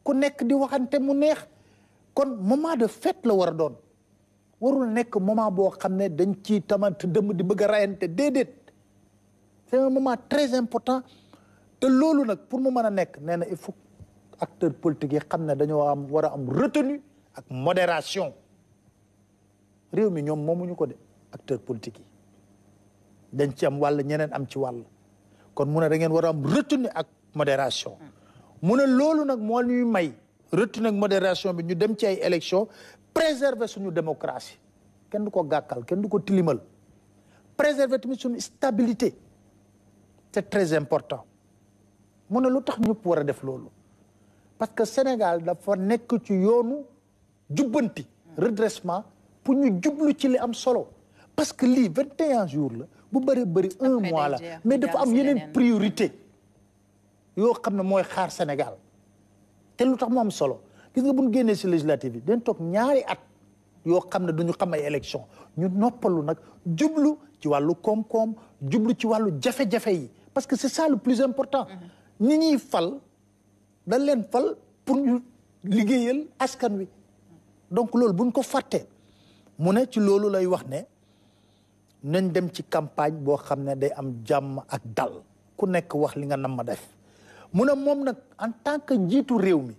ku nekk di waxante mu neex kon moment de fête la war a doon warul nekk moment boo xam ne dañ ci tamante dëmm di bëgg a rayante déedéet c'est un moment très important te loolu nag pour mu mën a nekk nee na il faut acteurs politiques yi xam ne dañoo war a am retenue ak modération réew mi ñoom moomuñu ko de acteurs politiques yi dañ ci am wàll ñeneen am ci wàll kon mu ne da ngeen war a am retenue ak modération mu ne loolu nag moo ñuy may retenue ak modération bi ñu dem ci ay élections préserver suñu démocratie kenn du ko gàkkal kenn du ko tilimal préserver tamit suñu stabilité c'est très important mu ne lu tax ñëpp war a def loolu parce que Sénégal dafa nekk ci yoonu jubbanti redressement pour ñu jublu ci li am solo parce que lii 21 jours la bu bëri bëri un mois la mais dafa am yeneen priorité yoo xam ne mooy xaar Sénégal te lu tax mu am solo gis nga bu ñu génnee si législative yi dañ toog ñaari at yoo xam ne duñu xam ay élection ñu noppalu nag jublu ci wàllu koom-koom jublu ci wàllu jafe-jafe yi parce que c'est ça le plus important ñi ñuy fal dañ leen fal pour ñu liggéeyal askan wi donc loolu buñ ko fàttee mu ne ci loolu lay wax ne nañ dem ci campagne boo xam ne day am jàmm ak dal ku nekk wax li nga nam ma def mu ne moom nag en tant que njiitu réew mi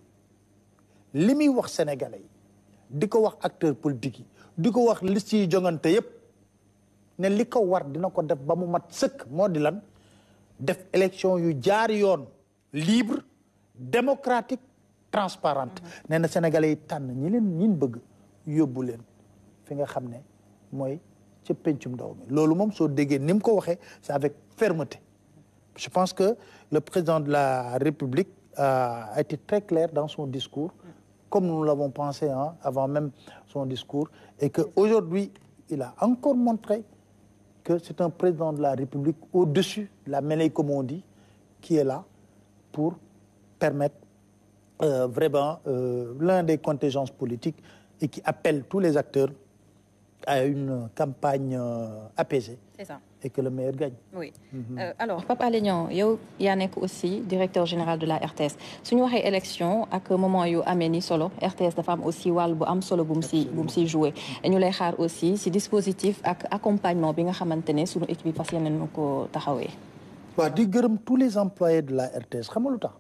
li muy wax sénégalais yi di ko wax acteurs politiques yi di ko wax liste yi jongante yépp ne li ko war dina ko def ba mu mat sëkk moo di lan def élection yu jaar yoon libre démocratique transparente nee na sénégalais yi tànn ñi bëgg yóbbu leen fi nga xam ne mooy ca pencum ndaw mi loolu moom soo déggee ni mu ko waxee c'est avec fermeté je pense que le président de la République a été très clair dans son discours comme nous l'avons pensé avant même son discours et que aujourd'hui il a encore montré que c'est un président de la République au-dessus de la mêlée comme on dit qui est là pour permettre vraiment l'un des contingences politiques et qui appelle tous les acteurs à une campagne apaisée. C'est ça. Et que le meilleur gagne. Oui. Alors, Pape Alé Niang, yow yaa nekk aussi directeur général de la RTS su ñu waxee élection ak moment yu amee ni solo RTS dafa am aussi wàll bu am solo bu mu si joué ñu lay xaar aussi si dispositif ak accompagnement bi nga xamante ne sunu équipe yi fas yéene nañu ko taxawee. waaw di gërëm tous les employés de la RTS xam nga lu tax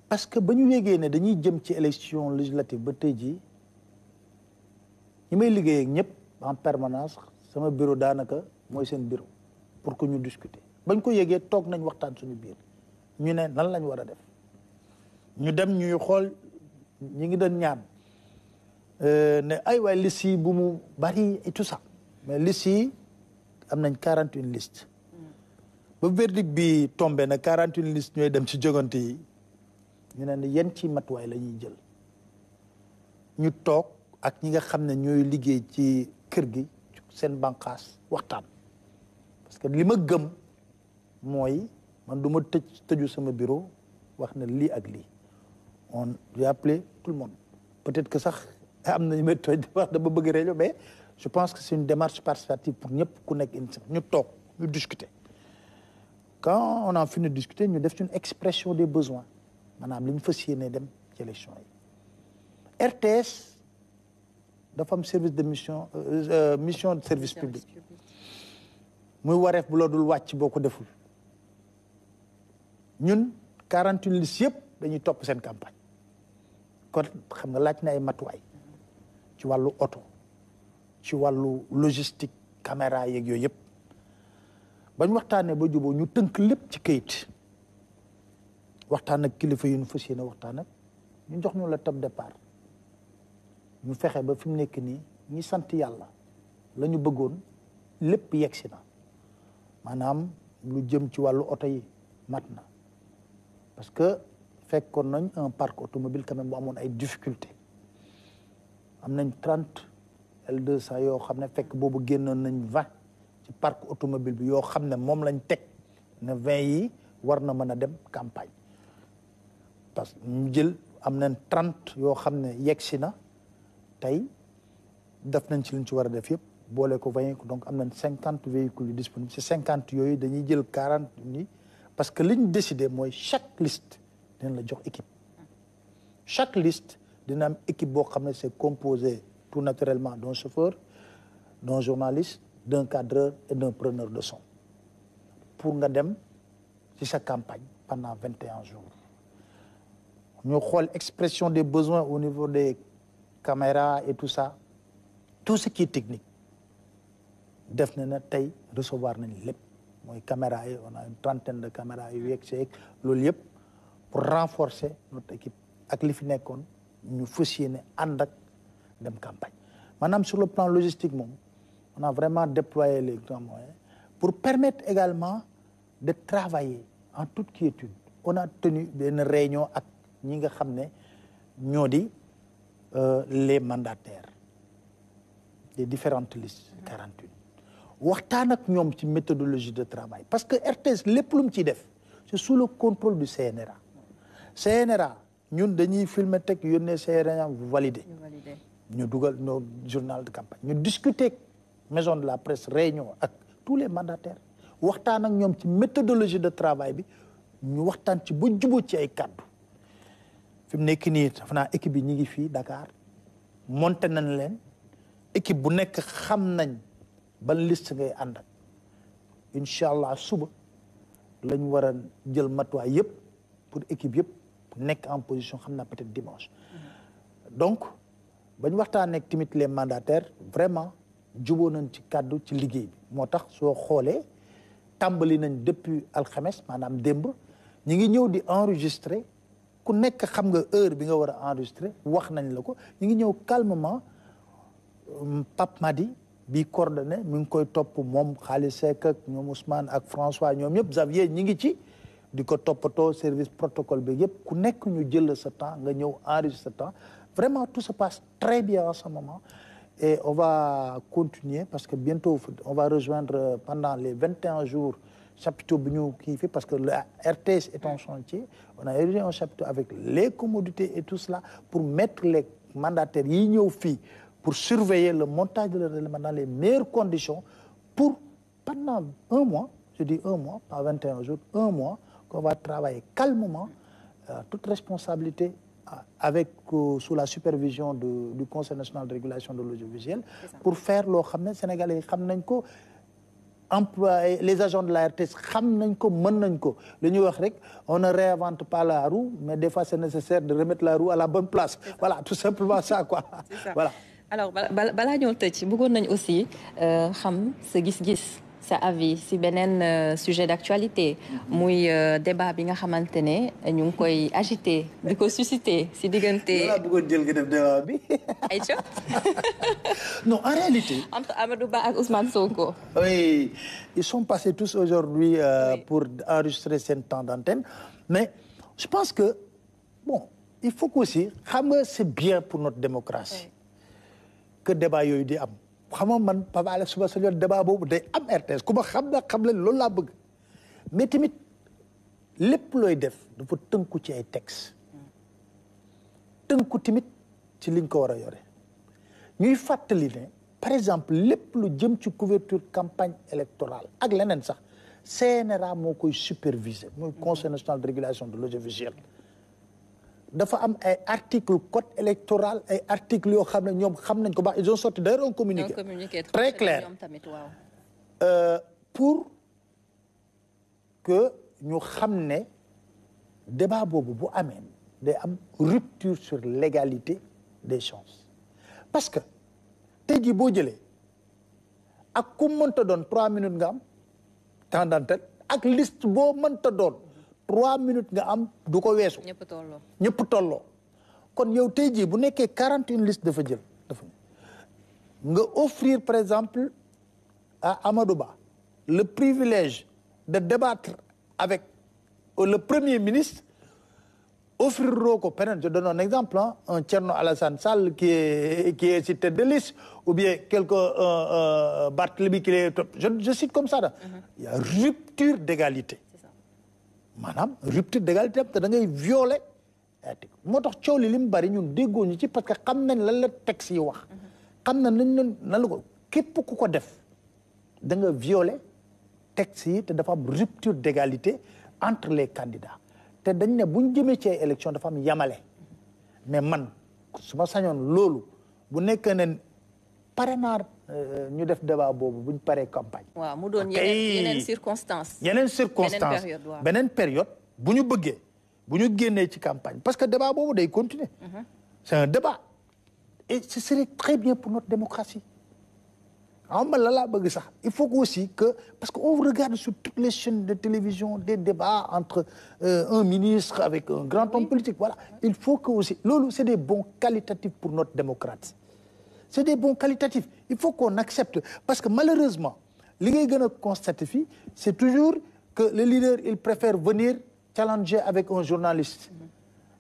parce que ba ñu yégee ne dañuy jëm ci élection législative ba tey jii ñi may liggéey ak ñëpp en permanence sama bureau daanaka mooy seen bureau pour que ñu discuter bañ ko yégee toog nañ waxtaan suñu biir ñu ne nan lañ war a def ñu dem ñuy xool ñi ngi doon ñaan ne ay waay liste yi bu mu bari et tout ça mais liste yi am nañ 41 listes ba verdict bi tombé na 41 listes ñooy dem ci jogante yi ñu ne yenn ci matuwaay la ñuy jël ñu toog ak ñi nga xam ne ñooy liggéey ci kër gi seen bànqaas waxtaan parce que li ma gëm mooy man du ma tëju sama bureau wax na lii ak lii j'ai appelé tout le monde peut-être que sax am na ñu may toj wax dama bëgg réunion mais je pense que c'est une démarche participative pour ñëpp ku nekk initiative ñu toog ñu discuter quand on a fini de discuter ñu def une expression des besoins maanaam li ñu fas yéene dem ci élection yi RTS dafa am service de mission de service public muy wareef bu la dul wàcc boo ko deful ñun 41 listes yëpp dañuy topp seen campagne kon xam nga laaj na ay matuwaay ci wàllu oto ci wàllu logistique caméra yeeg yooyu yëpp bañ waxtaanee ba juboo ñu tënk lépp ci kayit waxtaan ak kilifa yu ñu fas yéene waxtaan ak ñu jox ñu la top départ ñu fexe ba fi mu nekk nii ñi sant yàlla la ñu bëggoon lépp yegsi na maanaam lu jëm ci wàllu oto yi mat na parce que fekkoon nañ un parc automobile quand même bu amoon ay difficultés am nañ 30 L200 yoo xam ne fekk boobu génnoon nañ 20 ci parc automobile bi yoo xam ne moom lañ teg ne 20 yi war na mën a dem campagne parce que ñu jël am nañ 30 yoo xam ne yegsi na tey def nañ ci liñ ci war a def yëpp boole ko 20 donc am nañ 50 véhicules yu disponibles ci 50 yooyu dañuy jël 40 ni parce que li ñu décidé mooy chaque liste dina la jox équipe chaque liste dina am équipe boo xam ne c'est composé tout naturellement d'un chauffeur d'un journaliste d'un cadreur et d'un preneur de son pour nga dem ci sa campagne pendant 21 jours ñu xool expression des besoins au niveau des caméras et tout ça tout ce qui est technique def na ne tey recevoir nañ lépp mooy caméra yi on a une trentaine de caméras yu yegg seeg loolu yëpp pour renforcer notre équipe ak li fi nekkoon ñu fas yéene ànd ak dem campagne maanaam sur le plan logistique moom on a vraiment déployé les grands moyens pour permettre également de travailler en toute quiétude on a tenu benn réunion ak ñi nga xam ne ñoo di les mandataires des différentes listes 48 waxtaan ak ñoom ci méthodologie de travail parce que RTS lépp lu mu ciy def c'est sous le contrôle du CNRA CNRA ñun dañuy filmer teg yónnee CNRA vous validez ñu dugal nos journal de campagne ñu discuter maison de la presse réunion ak tous les mandataires waxtaan ak ñoom ci méthodologie de travail bi ñu waxtaan ci ba jubóo ci ay kàddu fi mu nekk nii dafa naa équipe yi ñu ngi fii Dakar monté nañ leen équipe bu nekk xam nañ ban liste ngay ànd ak incha allah suba lañ war a jël matuwaay yëpp pour équipe yëpp nekk en position xam naa peut-être dimanche donc bañ waxtaanee ak tamit les mandataires vraiment juboo nañ ci kàddu ci liggéey bi moo tax soo xoolee tàmbali nañ depuis alxames maanaam démb ñi ngi ñëw di enregistrer ku nekk xam nga heure bi nga war a enregistrer wax nañ la ko ñi ngi ñëw calmement Pape Madi bi coordonné mi ngi koy topp moom Khalis Seck ak ñoom Ousmane ak François ñoom ñëpp Xavier ñi ngi ci di ko toppatoo service protocole bi yëpp ku nekk ñu jël sa temps nga ñëw enregistrer sa temps vraiment tout se passe très bien en ce moment et on va continuer parce que bientôt on va rejoindre pendant les 21 jours chapiteau bi ñu kii fi parce que la RTS est en chantier on a érigé un chapiteau avec les commodités et tout cela pour mettre les mandataires yi ñëw fii pour surveiller le montage de leur élément dans les meilleures conditions pour pendant un mois je dis un mois pas 21 jours un mois qu'on va travailler calmement toute responsabilité avec sous la supervision du Conseil national de régulation de l'audiovisuel pour faire loo xam ne Sénégalais yi xam nañ ko employés les agents de la RTS xam nañ ko mën nañ ko li ñuy wax rek on ne réinvente pas la roue mais des fois c'est nécessaire de remettre la roue à la bonne place voilà tout simplement ça quoi voilà alors balaa ñoo tëj bëggoon nañ aussi xam sa gis-gis sa avis si beneen sujet d'actualité muy débat bi nga xamante ne ñu ngi koy agité di ko suscité si diggante. voilà bëggoon jël nga def débat bi. Aïcha. Non, en réalité. Entre Amadou Ba ak Ousmane Sonko. Oui, ils sont passés tous aujourd'hui pour enregistrer seen temps d'antenne mais je pense que bon il faut qu'aussi xam nga c'est bien pour notre démocratie que débat yooyu di am. xam nga man Pape Alé suba sa débat boobu day am RTS ku ma xam leen loolu laa bëgg mais tamit lépp looy def dafa tënku ci ay textes tënku tamit ci liñ ko war a yore ñuy fàttali ne par exemple lépp lu jëm ci couverture campagne électorale ak leneen sax CNRA moo koy superviser mooy Conseil national de régulation de l'audiovisuel dafa am ay articles code électoral ay articles yoo xam ne ñoom xam nañ ko baax ils ont sorti d'ailleurs un communiqué très clair pour que ñu xam ne débat boobu bu amee day am rupture sur l'égalité des chances parce que tey jii boo jëlee ak ku mënta doon 3 minutes nga am temps d'antenne ak liste boo mënta doon 3 minutes nga am du ko weesu. ñëpp tolloo kon yow tey jii bu nekkee 41 listes dafa jël nga offrir par exemple à Amadou Ba le privilège de débattre avec le premier ministre offrir ko peut-être je donne un exemple un Thierno Alassane Sall qui est sur tête de liste ou bien Barthélémy qui est je cite comme ça il y a rupture d'égalité maanaam rupture d'égalité te da ngay violer article moo tax coow li mu bari ñun déggoo ñu ci parce que xam nañ lan la texte yi wax xam na nañ nan la ko képp ku ko def da nga violer texte yi te dafa am rupture d'égalité entre les candidats te dañ ne buñ jëmee ci ay élection dafa am yamale mais man su ma sañoon loolu bu nekkee ne pare naa ñu def débat boobu buñ paree campagne. waaw mu doon yeneen circonstances. yeneen circonstances beneen période bu ñu bëggee bu ñu génnee ci campagne parce que débat boobu day continuer. C'est un débat et ce serait très bien pour notre démocratie. xam nga la laa bëgg sax il faut aussi que parce que on regarde sur toutes les chaînes de télévision des débats entre un ministre avec un grand homme politique voilà il faut que aussi loolu c'est des bons qualitatifs pour notre démocratie. C'est des bons qualitatifs il faut qu'on accepte parce que malheureusement li ngay gën a constater fii c'est toujours que le leader il préfère venir challenger avec un journaliste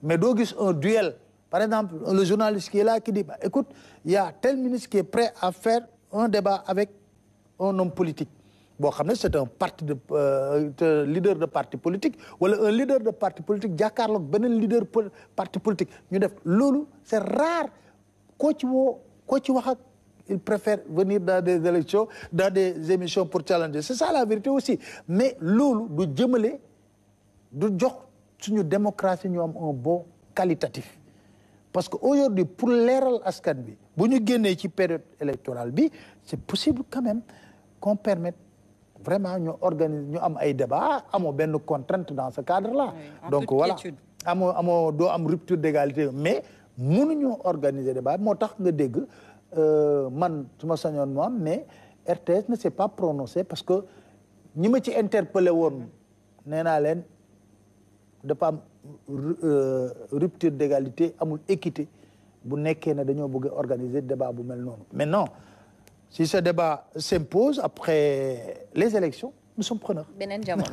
mais doo gis un duel par exemple le journaliste qui est là qui dit bah, écoute il y a tel ministre qui est prêt à faire un débat avec un homme politique boo xam ne c'est un parti de leader de parti politique wala un leader de parti politique jàkkaarloog beneen leader parti politique ñu def loolu c'est rare koo ci wax ak il préfère venir dans des élections dans des émissions pour challenger c'est ça la vérité aussi mais loolu du jëmale du jox suñu démocratie ñu am un bon qualitatif parce que aujourd'hui pour leeral askan bi bu ñu génnee ci période électorale bi c'est possible quand même qu'on permette vraiment ñu organiser ñu am ay débat amoo benn contrainte dans ce cadre-là donc voilà amoo doo am rupture d'égalité mais mënuñoo organiser débat moo tax nga dégg man su ma sañoon mo am mais RTS ne s'est pas prononcé parce que ñi ma ci interpellé woon nee naa leen dafa am rupture d'égalité amul équité bu nekkee ne dañoo bëgg organiser débat bu mel noonu maintenant si ce débat s'impose après les élections nous sommes preneurs. beneen jamono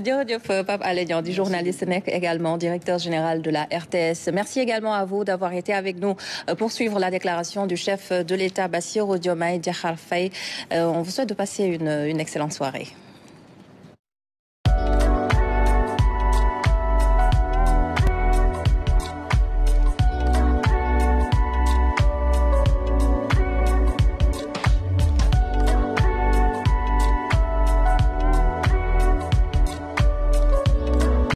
jërëjëf Pape Alé Niang di journaliste nekk également directeur général de la RTS. Merci également à vous d'avoir été avec nous pour suivre la déclaration du chef de l'État Bassirou Diomaye Diakhar Faye. On vous souhaite de passer une excellente soirée.